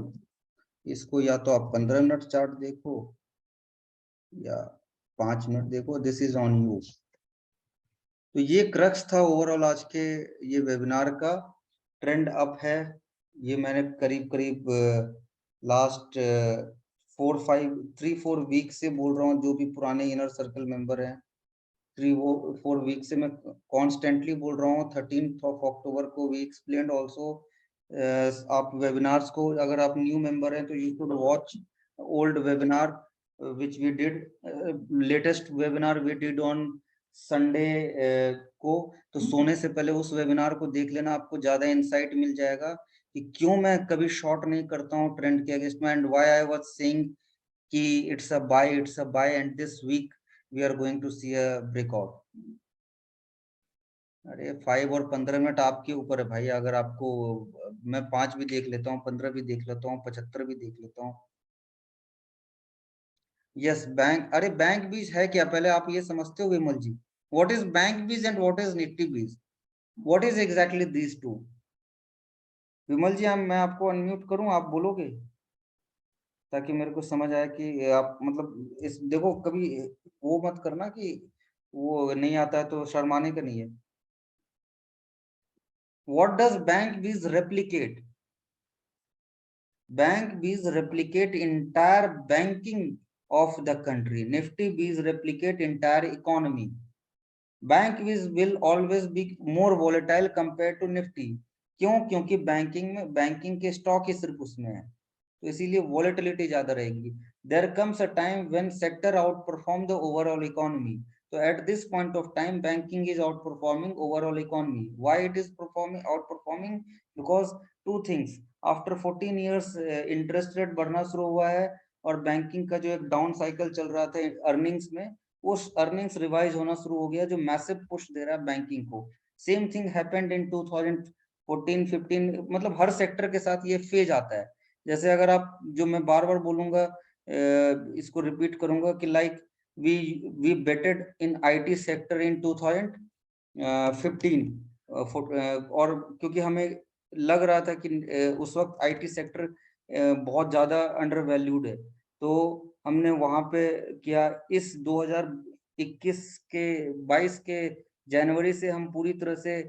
इसको या तो आप 15 मिनट चार्ट देखो या 5 मिनट देखो, दिस इज ऑन यू। तो ये क्रक्स था ओवरऑल आज के ये वेबिनार का। ट्रेंड अप है, ये मैंने करीब करीब लास्ट 3-4 वीक से बोल रहा हूँ। जो भी पुराने इनर सर्कल मेंबर हैं, 3-4 वीक से मैं कॉन्स्टेंटली बोल रहा हूँ। 13 अक्टूबर को वी एक्सप्लेन्ड ऑल्सो। आप वेबिनार्स को, अगर आप न्यू मेंबर हैं तो you should watch old webinar which we did. Latest webinar we did on Sunday को। तो सोने से पहले उस वेबिनार को देख लेना, आपको ज्यादा इंसाइट मिल जाएगा कि क्यों मैं कभी शॉर्ट नहीं करता हूँ ट्रेंड के अगेंस्ट में, and why I was saying कि it's a buy, it's a buy, and this week we are going to see a breakout. अरे 5 और 15 मिनट आपके ऊपर है भाई। अगर आपको, मैं 5 भी देख लेता हूँ, 15 भी देख लेता हूँ, 75 भी देख लेता हूँ। यस बैंक, अरे बैंक भी है क्या, पहले आप ये समझते हो विमल जी? What is bank bees and what is nifty bees? What is exactly these two? विमल जी, मैं आपको अनम्यूट करूं, आप बोलोगे ताकि मेरे को समझ आए कि आप मतलब इस देखो कभी वो मत करना कि वो नहीं आता है तो शर्माने का नहीं है। What does bank bees replicate? Bank bees replicate entire banking of the country. Nifty bees replicate entire economy. Bank bees will always be more volatile compared to Nifty. क्यों? क्योंकि बैंकिंग में बैंकिंग के स्टॉक ही सिर्फ उसमें है, तो इसीलिए volatility ज्यादा रहेगी। There comes a time when sector outperform the overall economy. So at this point of time, banking is outperforming overall economy. Why it is outperforming? Because two things. After 14 years, interest rate बढ़ना शुरू हुआ है और banking का जो एक down cycle चल रहा था अर्निंग्स में, वो अर्निंग्स रिवाइज होना शुरू हो गया, जो मैसिव पुश दे रहा है बैंकिंग को। सेम थिंग हैपेंड इन 2014-15, मतलब हर सेक्टर के साथ ये फेज आता है। जैसे अगर आप, जो मैं बार बार बोलूंगा, इसको रिपीट करूंगा कि like we betted in IT sector in 2015, और क्योंकि हमें लग रहा था कि उस वक्त आईटी सेक्टर बहुत ज्यादा अंडर वैल्यूड है, तो हमने वहां पे किया। इस 2021 के 22 के जनवरी से हम पूरी तरह से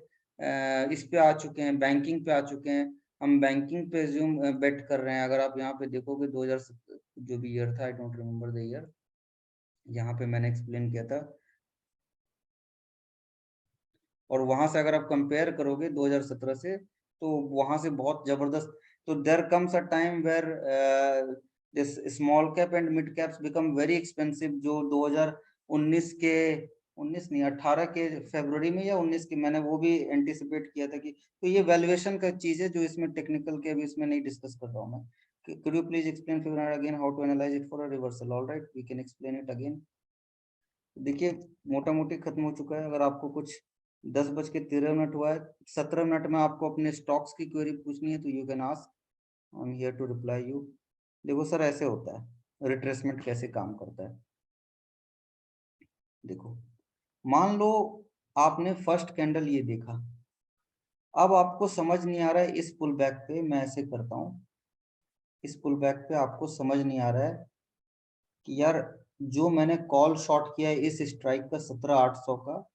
इस पे आ चुके हैं, बैंकिंग पे आ चुके हैं। हम बैंकिंग पे ज्यूम बेट कर रहे हैं। अगर आप यहाँ पे देखोगे 2017 जो भी ईयर था, I don't remember the year, यहाँ पे मैंने एक्सप्लेन किया था, और वहां से अगर आप कंपेयर करोगे 2017 से, तो वहां से बहुत जबरदस्त। तो there comes a time where this small cap and mid caps become very expensive. जो 2019 के 19 नहीं 18 के फरवरी में या 19 की, मैंने वो भी एंटिसिपेट किया था कि, तो ये वैल्यूएशन का चीज है जो इसमें टेक्निकल के अभी इसमें नहीं डिस्कस कर रहा हूँ मैं। Could you please explain again how to analyze it for a reversal? All right, we can explain it again. देखिए मोटा मोटी खत्म हो चुका है। अगर आपको कुछ 10:13 हुआ है, 17 मिनट में आपको अपने स्टॉक्स की क्वेरी पूछनी है तो you can ask, I am here to reply you. देखो सर, ऐसे होता है रिट्रेसमेंट कैसे काम करता है। देखो, मान लो आपने फर्स्ट कैंडल ये देखा, अब आपको समझ नहीं आ रहा है इस पुल बैक पे, मैं ऐसे करता हूँ, इस पुल बैक पे आपको समझ नहीं आ रहा है कि यार जो मैंने कॉल शॉर्ट किया है इस स्ट्राइक का 17,800 का,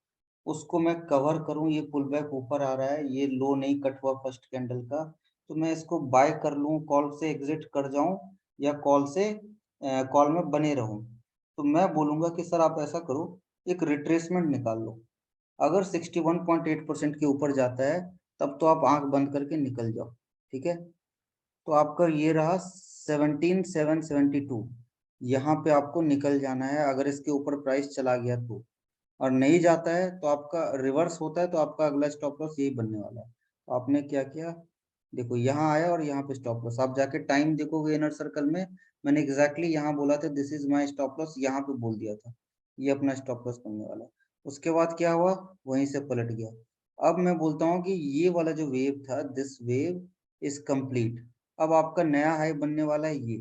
उसको मैं कवर करूं, ये पुल बैक ऊपर आ रहा है, ये लो नहीं कट हुआ फर्स्ट कैंडल का, तो मैं इसको बाय कर लूं, कॉल से एग्जिट कर जाऊं, या कॉल से कॉल में बने रहूं। तो मैं बोलूंगा कि सर आप ऐसा करो, एक रिट्रेसमेंट निकाल लो। अगर 61.8% के ऊपर जाता है तब तो आप आंख बंद करके निकल जाओ, ठीक है। तो आपका ये रहा 17,772, यहाँ पे आपको निकल जाना है अगर इसके ऊपर प्राइस चला गया तो। और नहीं जाता है तो आपका रिवर्स होता है, तो आपका अगला स्टॉप लॉस यही बनने वाला है। तो आपने क्या किया, देखो यहाँ आया और यहाँ पे स्टॉप लॉस, आप जाके टाइम देखोगे इनर सर्कल में, मैंने एग्जैक्टली यहाँ बोला था this is my stop loss, यहाँ पे बोल दिया था ये अपना स्टॉप लॉस बनने वाला है। उसके बाद क्या हुआ, वहीं से पलट गया। अब मैं बोलता हूँ कि ये वाला जो वेव था, दिस वेव इज कंप्लीट। अब आपका नया हाई बनने वाला है ये।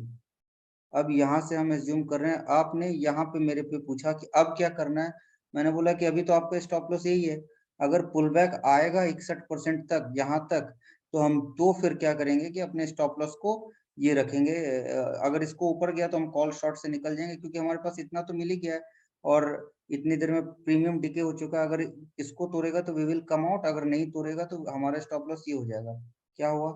अब यहाँ से हम एज्यूम कर रहे हैं, आपने यहाँ पे मेरे पे पूछा कि अब क्या करना है, मैंने बोला कि अभी तो आपका स्टॉप लॉस यही है। अगर पुल बैक आएगा 61% तक यहाँ तक, तो हम तो फिर क्या करेंगे कि अपने स्टॉप लॉस को ये रखेंगे। अगर इसको ऊपर गया तो हम कॉल शॉर्ट से निकल जाएंगे, क्योंकि हमारे पास इतना तो मिल ही गया है और इतनी देर में प्रीमियम डिके हो चुका है। अगर इसको तोड़ेगा तो वी विल कम आउट, अगर नहीं तोड़ेगा तो हमारा स्टॉप लॉस ये हो जाएगा। क्या हुआ,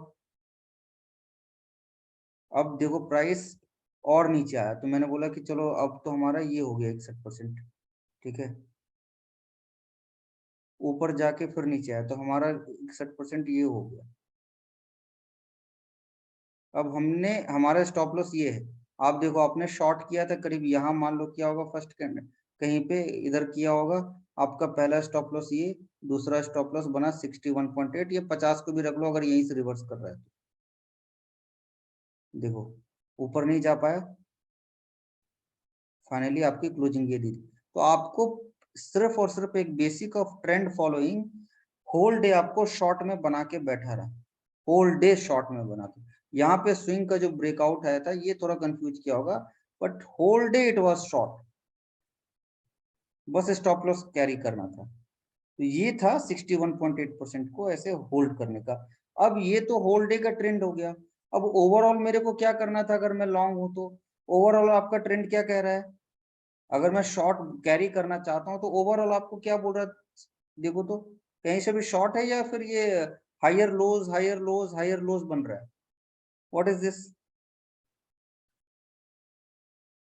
अब देखो प्राइस और नीचे आया, तो मैंने बोला कि चलो अब तो हमारा ये हो गया 61%, ठीक है। ऊपर जाके फिर नीचे आया तो हमारा 61% ये हो गया। अब हमने, हमारा स्टॉप लॉस ये है। आप देखो आपने शॉर्ट किया था करीब यहाँ, मान लो किया होगा फर्स्ट कैंडल कहीं पे इधर किया होगा, आपका पहला स्टॉप लॉस ये, दूसरा स्टॉप लॉस बना 61.8, ये 50 को भी रख लो अगर यहीं से रिवर्स कर रहा है तो। देखो ऊपर नहीं जा पाया, फाइनली आपकी क्लोजिंग ये दी थी। तो आपको सिर्फ और सिर्फ एक basic of trend following whole day आपको शॉर्ट में बना के बैठा रहा, होल डे शॉर्ट में बना के। यहाँ पे स्विंग का जो ब्रेकआउट आया था ये थोड़ा कंफ्यूज किया होगा, but whole day it was short. बस स्टॉप लॉस कैरी करना था। तो ये था 61.8% को ऐसे होल्ड करने का। अब ये तो होल्ड डे का ट्रेंड हो गया। अब ओवरऑल मेरे को क्या करना था अगर मैं लॉन्ग हूं तो? ओवरऑल आपका ट्रेंड क्या कह रहा है? अगर मैं शॉर्ट कैरी करना चाहता हूं तो ओवरऑल आपको क्या बोल रहा है देखो तो? कहीं से भी शॉर्ट है या फिर ये higher lows higher lows higher lows बन रहा है? What is this?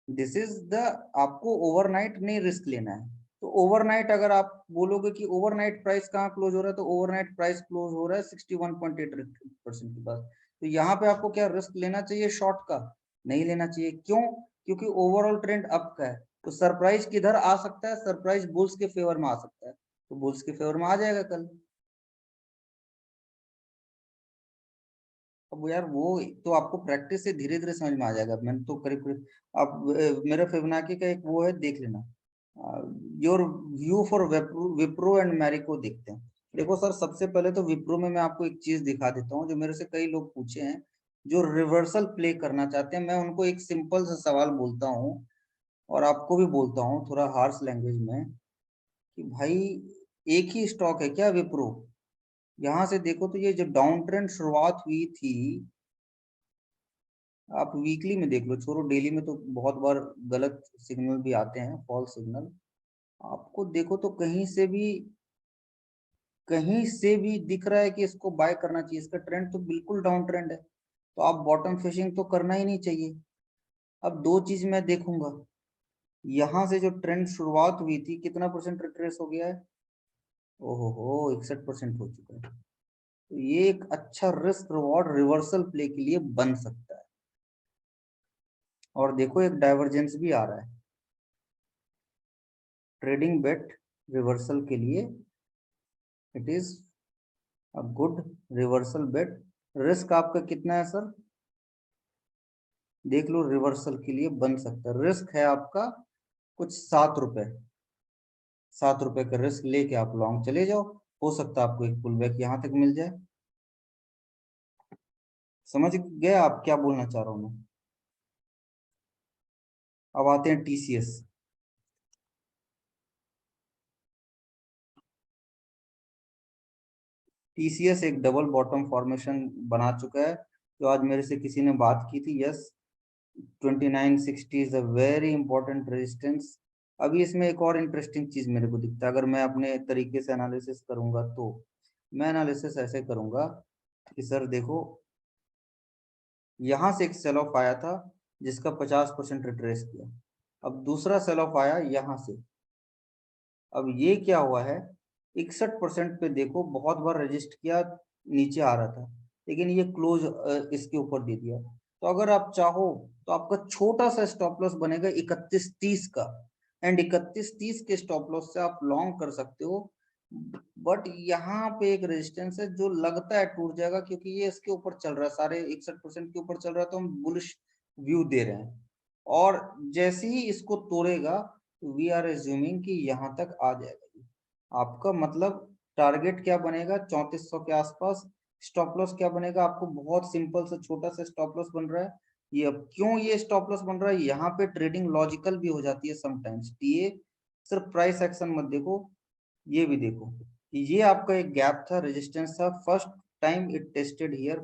This is the, आपको ओवरनाइट नहीं रिस्क लेना है। तो ओवरनाइट अगर आप बोलोगे कि ओवरनाइट प्राइस कहाँ क्लोज हो रहा है, तो ओवरनाइट प्राइस क्लोज हो रहा है 61.8% के पास। तो यहाँ पे आपको क्या रिस्क लेना चाहिए शॉर्ट का? नहीं लेना चाहिए। क्यों? क्योंकि ओवरऑल ट्रेंड अप का है। तो सरप्राइज किधर आ सकता है? सरप्राइज बुल्स के फेवर में आ सकता है। तो बुल्स के फेवर में आ जाएगा कल। अब यार वो तो आपको प्रैक्टिस से धीरे धीरे समझ में आ जाएगा। मैंने तो करीब करीब, आप मेरा फिबोनाची का एक वो है, देख लेना। Your view for Wipro and Marico देखते हैं। देखो सर, सबसे पहले तो विप्रो में मैं आपको एक चीज दिखा देता हूँ जो मेरे से कई लोग पूछे हैं, जो रिवर्सल प्ले करना चाहते हैं। मैं उनको एक सिंपल सा सवाल बोलता हूँ और आपको भी बोलता हूँ थोड़ा हार्श लैंग्वेज में, कि भाई एक ही स्टॉक है क्या विप्रो? यहाँ से देखो तो ये जो डाउन ट्रेंड शुरुआत हुई थी, आप वीकली में देख लो, छोड़ो डेली में तो बहुत बार गलत सिग्नल भी आते हैं, फॉल्स सिग्नल। आपको देखो तो कहीं से भी दिख रहा है कि इसको बाय करना चाहिए। इसका ट्रेंड तो बिल्कुल डाउन ट्रेंड है, तो आप बॉटम फिशिंग तो करना ही नहीं चाहिए। अब दो चीज मैं देखूंगा, यहाँ से जो ट्रेंड शुरुआत हुई थी कितना परसेंट रिट्रेस हो गया है? ओहो हो, 61% हो चुका है। तो ये एक अच्छा रिस्क रिवॉर्ड रिवर्सल प्ले के लिए बन सकता है। और देखो एक डाइवर्जेंस भी आ रहा है ट्रेडिंग बेट रिवर्सल के लिए। It is a good reversal bet. Risk आपका कितना है सर? देख लो, रिवर्सल के लिए बन सकता है। रिस्क है आपका कुछ 7 रुपए। 7 रुपए का रिस्क लेके आप लॉन्ग चले जाओ। हो सकता है आपको एक पुल बैक यहाँ तक मिल जाए। समझ गए आप क्या बोलना चाह रहा हूँ मैं? अब आते हैं टीसीएस। टीसीएस एक डबल बॉटम फॉर्मेशन बना चुका है। जो आज मेरे से किसी ने बात की थी, yes, 2960 is a very important resistance. अभी इसमें एक और इंटरेस्टिंग चीज मेरे को दिखता है, अगर मैं अपने तरीके से एनालिसिस करूंगा तो मैं एनालिसिस ऐसे करूंगा कि सर देखो, यहां से एक सेल ऑफ आया था जिसका 50% रिट्रेस किया। अब दूसरा सेल ऑफ आया यहां से। अब ये क्या हुआ है, 61% पे देखो बहुत बार रजिस्ट किया, नीचे आ रहा था, लेकिन ये क्लोज इसके ऊपर दे दिया। तो अगर आप चाहो तो आपका छोटा सा स्टॉप लॉस बनेगा 3130 का, एंड 3130 के स्टॉप लॉस से आप लॉन्ग कर सकते हो। बट यहाँ पे एक रेजिस्टेंस है जो लगता है टूट जाएगा, क्योंकि ये इसके ऊपर चल रहा है, सारे 61% के ऊपर चल रहा है, तो हम बुलिश व्यू दे रहे हैं। और जैसे ही इसको तोड़ेगा, वी आर एज्यूमिंग कि यहाँ तक आ जाएगा। आपका मतलब टारगेट क्या बनेगा? 3400 के आसपास। स्टॉप लॉस क्या बनेगा? आपको बहुत सिंपल सा छोटा सा स्टॉप लॉस बन रहा है। ये अब क्यों ये स्टॉप लॉस बन रहा है? यहाँ पे ट्रेडिंग लॉजिकल भी हो जाती है समटाइम्स। टीए सिर्फ प्राइस एक्शन मत देखो, ये भी देखो कि ये आपका एक गैप था, रेजिस्टेंस था। First time it tested here,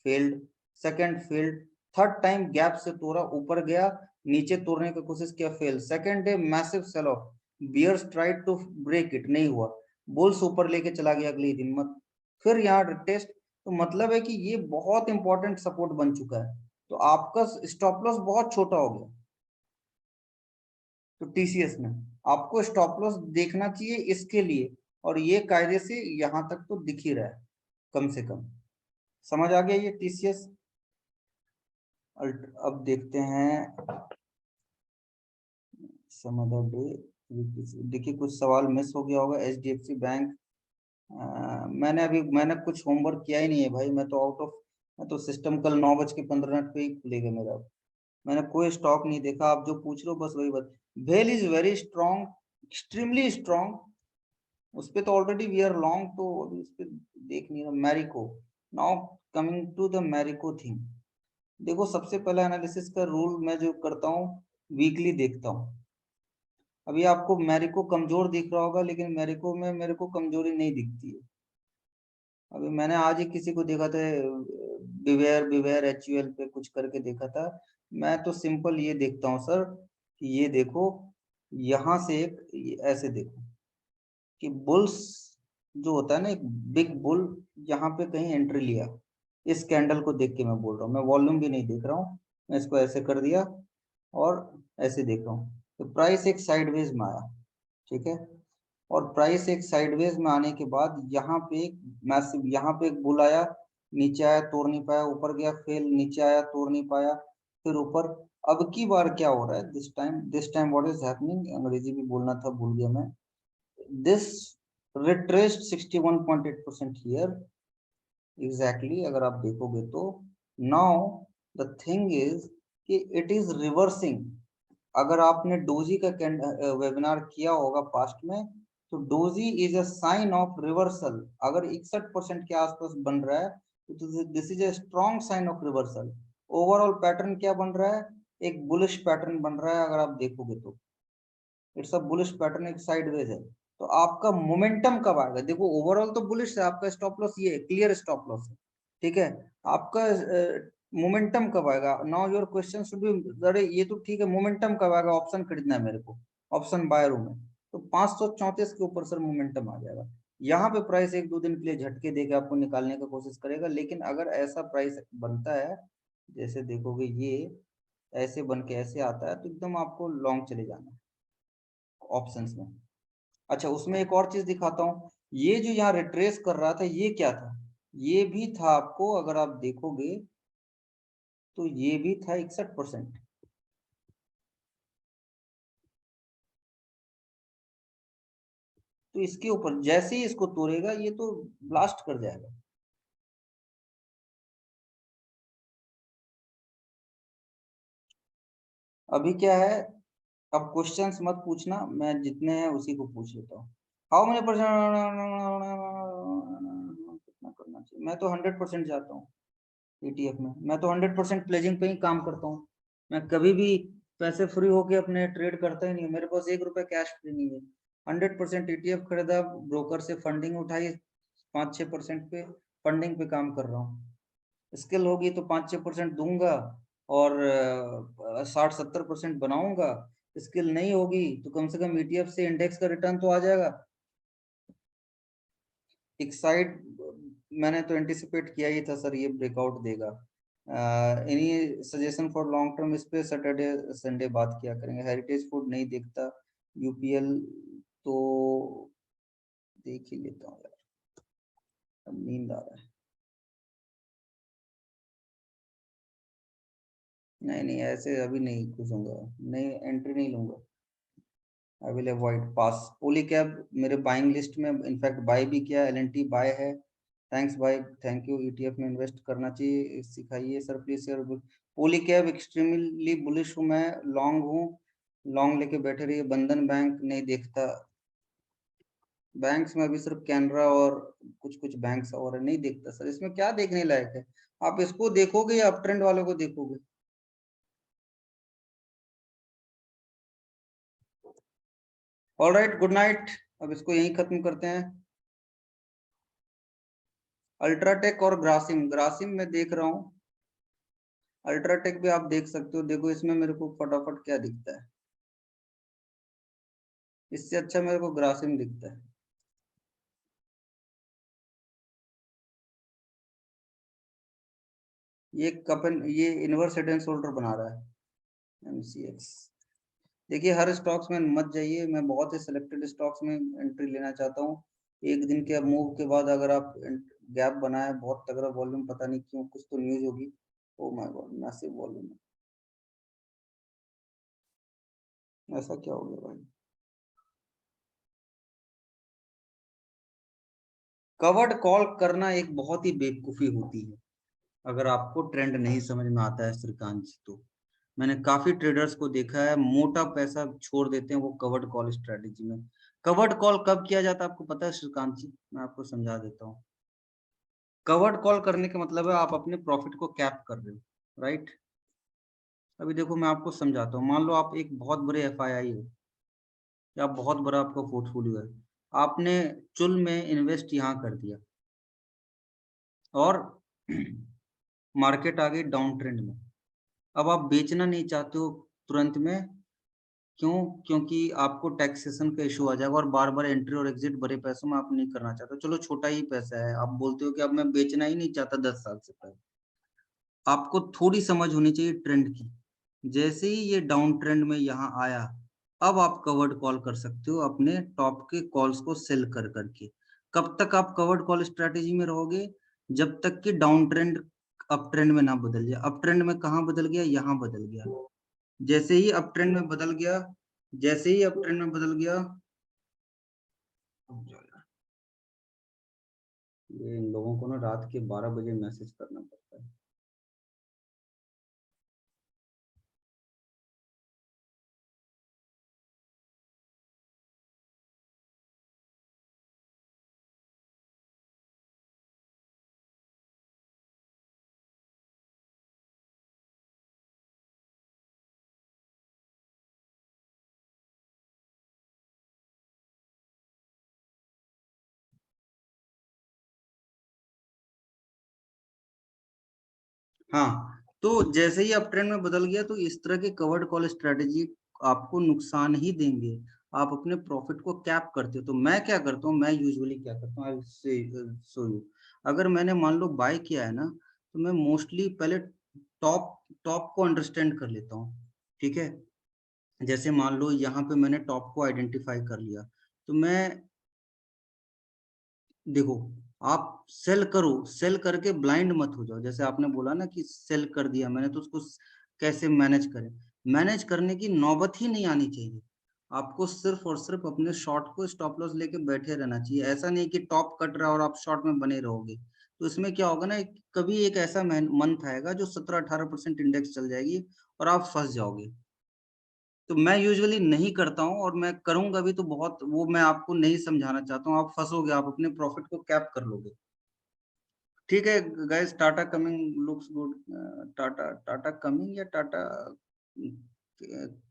failed. Second failed. Third time gap से तोड़ा, ऊपर गया, नीचे तोड़ने की कोशिश किया, fail. Second day massive sell off, bears tried to break it, नहीं हुआ। बुल्स ऊपर लेके चला गया अगले दिन मत, फिर यहाँ टेस्ट। तो मतलब है कि ये बहुत इंपॉर्टेंट सपोर्ट बन चुका है। तो आपका स्टॉप लॉस बहुत छोटा हो गया। तो टीसीएस में आपको स्टॉप लॉस देखना चाहिए इसके लिए, और ये कायदे से यहां तक तो दिख ही रहा है कम से कम। समझ आ गया ये टीसीएस? अब देखते हैं समझ आ गए। देखिए कुछ सवाल मिस हो गया होगा। एचडीएफसी बैंक, मैंने कुछ होमवर्क किया ही नहीं है भाई, मैं तो आउट ऑफ, मैं तो सिस्टम कल 9:15 पे ही खुलेगा मेरा। मैंने कोई स्टॉक नहीं देखा, आप जो पूछ रहे हो बस वही बात। भेल is very strong, extremely strong. उस पे तो ऑलरेडी वी आर लॉन्ग, तो अभी उस पे देख नहीं रहा। Marico, now coming to the Marico thing. देखो सबसे पहला एनालिसिस का रूल मैं जो करता हूँ, वीकली देखता हूँ। अभी आपको मैरिको कमजोर दिख रहा होगा, लेकिन मैरिको में मेरे को कमजोरी नहीं दिखती है। अभी मैंने आज ही किसी को देखा था, बिवेयर बिवेयर HUL पे कुछ करके देखा था। मैं तो सिंपल ये देखता हूँ सर कि ये देखो, यहाँ से एक ऐसे देखो कि बुल्स जो होता है ना, एक बिग बुल यहाँ पे कहीं एंट्री लिया, इस कैंडल को देख के मैं बोल रहा हूँ, मैं वॉल्यूम भी नहीं देख रहा हूँ, मैं इसको ऐसे कर दिया और ऐसे देख रहा हूँ, तो प्राइस एक साइडवेज में आया, ठीक है। और प्राइस एक साइडवेज में आने के बाद यहाँ पे एक मैसिव, यहाँ पे एक बुल आया, नीचे आया तोड़ नहीं पाया, ऊपर गया फेल, नीचे आया तोड़ नहीं पाया, फिर ऊपर। अब की बार क्या हो रहा है, this time what is happening, अंग्रेजी भी बोलना था, भूल गया मैं। दिस रिट्रेस्ड 61.8% हियर एग्जैक्टली, अगर आप देखोगे तो। नाउ द थिंग इज कि इट इज रिवर्सिंग। अगर आपने डोजी का वेबिनार किया होगा पास्ट में, तो doji is a sign of reversal. अगर 61% के आसपास बन रहा है तो this is a strong sign of reversal. Overall pattern क्या बन रहा है, एक बुलिश पैटर्न बन रहा है, अगर आप देखोगे तो इट्स अ बुलिश पैटर्न, एक साइडवेज है। तो आपका मोमेंटम कब आएगा, देखो ओवरऑल तो बुलिश है, आपका स्टॉप लॉस ये है, क्लियर स्टॉप लॉस है, ठीक है। आपका मोमेंटम कब आएगा, now your question should be, अरे ये तो ठीक है, मोमेंटम कब आएगा, ऑप्शन खरीदना है मेरे को, ऑप्शन बाय रूम है, तो 534 के ऊपर सर मोमेंटम आ जाएगा। यहाँ पे प्राइस एक दो दिन के लिए झटके देके आपको निकालने का कोशिश करेगा, लेकिन अगर ऐसा प्राइस बनता है, जैसे देखोगे ये ऐसे बन के ऐसे आता है, तो एकदम आपको लॉन्ग चले जाना है ऑप्शंस में। अच्छा, उसमें एक और चीज दिखाता हूँ, ये जो यहाँ रिट्रेस कर रहा था, ये क्या था, ये भी था आपको, अगर आप देखोगे तो ये भी था 61%। तो इसके ऊपर जैसे ही इसको तोड़ेगा, ये तो ब्लास्ट कर जाएगा। अभी क्या है, अब क्वेश्चंस मत पूछना, मैं जितने हैं उसी को पूछ लेता हूँ। हाउ मेनी परसेंट, कितना करना चाहिए, मैं तो 100% जाता हूँ ETF में, मैं तो 100% प्लेजिंग पे ही काम करता हूँ। मैं कभी भी पैसे फ्री होके अपने ट्रेड करता ही नहीं, मेरे पास 1 रुपए कैश फ्री नहीं है। 100% ETF खरीदा, ब्रोकर से फंडिंग उठाई 5-6% पे, फंडिंग पे काम कर रहा हूँ। स्किल होगी तो 5-6% दूंगा और 60-70% बनाऊंगा। स्किल नहीं होगी तो कम से कम ETF से इंडेक्स का रिटर्न तो आ जाएगा। एक साइड मैंने तो एंटिसिपेट किया ही था सर, ये ब्रेकआउट देगा। Any suggestion for long term, इस पे सैटरडे संडे बात किया करेंगे। हेरिटेज फूड नहीं देखता, UPL तो देख ही लेता हूँ यार, अब नींद आ रहा है। नहीं नहीं, ऐसे अभी नहीं घुसूंगा, नहीं एंट्री नहीं लूंगा, I will avoid, pass. Polycab मेरे बाइंग लिस्ट में, इनफैक्ट बाय भी किया, LNT बाय है, thanks bye, thank you. ETF में इन्वेस्ट करना चाहिए, सिखाइए sir please sir. Polycab extremely bullish हूँ मैं, लॉन्ग हूँ, लॉन्ग लेके बैठे रहिए। बंधन बैंक नहीं देखता, बैंक्स में अभी सिर्फ कैनरा और कुछ कुछ बैंक्स और है, नहीं देखता सर, इसमें क्या देखने लायक है, आप इसको देखोगे या अप ट्रेंड वालों को देखोगे। ऑलराइट, गुड नाइट, अब इसको यहीं खत्म करते हैं। अल्ट्राटेक और ग्रासिम, ग्रासिम में देख रहा हूँ, अल्ट्राटेक भी आप देख सकते हो, देखो इसमें मेरे को फटाफट क्या दिखता है, इससे अच्छा मेरे को ग्रासिम दिखता है। ये कपन, ये इनवर्स हेड एंड शोल्डर बना रहा है, MCX। देखिए हर स्टॉक्स में मत जाइए, मैं बहुत ही सिलेक्टेड स्टॉक्स में एंट्री लेना चाहता हूँ। एक दिन के मूव के बाद अगर आप गैप बनाए, बहुत तगड़ा वॉल्यूम, पता नहीं क्यों, कुछ तो न्यूज होगी। Oh my God, massive volume, ऐसा क्या हो गया भाई। कवर्ड कॉल करना एक बहुत ही बेवकूफी होती है, अगर आपको ट्रेंड नहीं समझ में आता है श्रीकांत जी तो। मैंने काफी ट्रेडर्स को देखा है, मोटा पैसा छोड़ देते हैं वो कवर्ड कॉल स्ट्रेटेजी में। कवर्ड कॉल कब किया जाता है आपको पता है श्रीकांत जी, मैं आपको समझा देता हूँ। कवर्ड कॉल करने का मतलब है आप अपने प्रॉफिट को कैप कर रहे हो, राइट। अभी देखो मैं आपको समझाता हूँ, मान लो आप एक बहुत बड़े FII हो, या बहुत बड़ा आपका पोर्टफोलियो है, आपने चुल में इन्वेस्ट यहाँ कर दिया और मार्केट आ गई डाउन ट्रेंड में, अब आप बेचना नहीं चाहते हो तुरंत में, क्यों? क्योंकि आपको टैक्सेशन का इशू आ जाएगा और बार बार एंट्री और एग्जिट बड़े पैसों में आप नहीं करना चाहते। चलो छोटा ही पैसा है, आप बोलते हो कि अब मैं बेचना ही नहीं चाहता 10 साल से पहले। आपको थोड़ी समझ होनी चाहिए ट्रेंड की। जैसे ही ये डाउन ट्रेंड में यहाँ आया, अब आप कवर्ड कॉल कर सकते हो अपने टॉप के कॉल्स को सेल कर करके। कब तक आप कवर्ड कॉल स्ट्रैटेजी में रहोगे? जब तक कि डाउन ट्रेंड अप ट्रेंड में ना बदल जाए। अप ट्रेंड में कहाँ बदल गया? यहाँ बदल गया। जैसे ही अप ट्रेंड में बदल गया, जैसे ही अप ट्रेंड में बदल गया, ये इन लोगों को ना रात के 12 बजे मैसेज करना पड़ता है। हाँ, तो जैसे ही अप ट्रेंड में बदल गया, तो इस तरह के कवर्ड कॉल स्ट्रेटेजी आपको नुकसान ही देंगे। आप अपने प्रॉफिट को कैप करते हो। तो मैं क्या करता हूँ, मैं यूजुअली क्या करता हूँ, सो यू, अगर मैंने मान लो बाय किया है ना, तो मैं मोस्टली पहले टॉप टॉप को अंडरस्टैंड कर लेता हूँ। ठीक है, जैसे मान लो यहाँ पे मैंने टॉप को आइडेंटिफाई कर लिया, तो मैं, देखो, आप सेल करो, सेल करके ब्लाइंड मत हो जाओ। जैसे आपने बोला ना कि सेल कर दिया मैंने, तो उसको कैसे मैनेज करें? मैनेज करने की नौबत ही नहीं आनी चाहिए। आपको सिर्फ और सिर्फ अपने शॉर्ट को स्टॉप लॉस लेके बैठे रहना चाहिए। ऐसा नहीं कि टॉप कट रहा और आप शॉर्ट में बने रहोगे। तो इसमें क्या होगा ना, कभी एक ऐसा मंथ आएगा जो 17-18% इंडेक्स चल जाएगी और आप फंस जाओगे। तो मैं यूजुअली नहीं करता हूँ, और मैं करूंगा भी तो बहुत, वो मैं आपको नहीं समझाना चाहता हूँ, आप फंसोगे, आप अपने प्रॉफिट को कैप कर लोगे। ठीक है guys, Tata coming looks good. Tata Tata coming या टाटा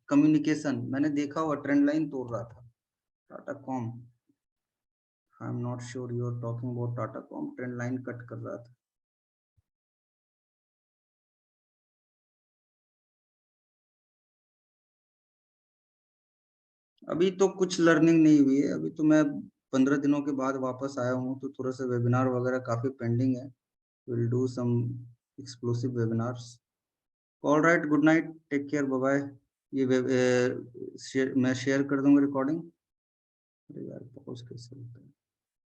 कम्युनिकेशन, मैंने देखा हुआ ट्रेंड लाइन तोड़ रहा था। Tata Comm, I am not sure you are talking about Tata Comm, trend line cut कर रहा था। अभी तो कुछ लर्निंग नहीं हुई है, अभी तो मैं 15 दिनों के बाद वापस आया हूँ, तो थोड़ा सा वेबिनार वगैरह काफी पेंडिंग है। Will do some exclusive webinars. All right, good night, take care, bye bye. ये मैं शेयर कर दूंगा रिकॉर्डिंग। अरे यार, पॉज कैसे होता है?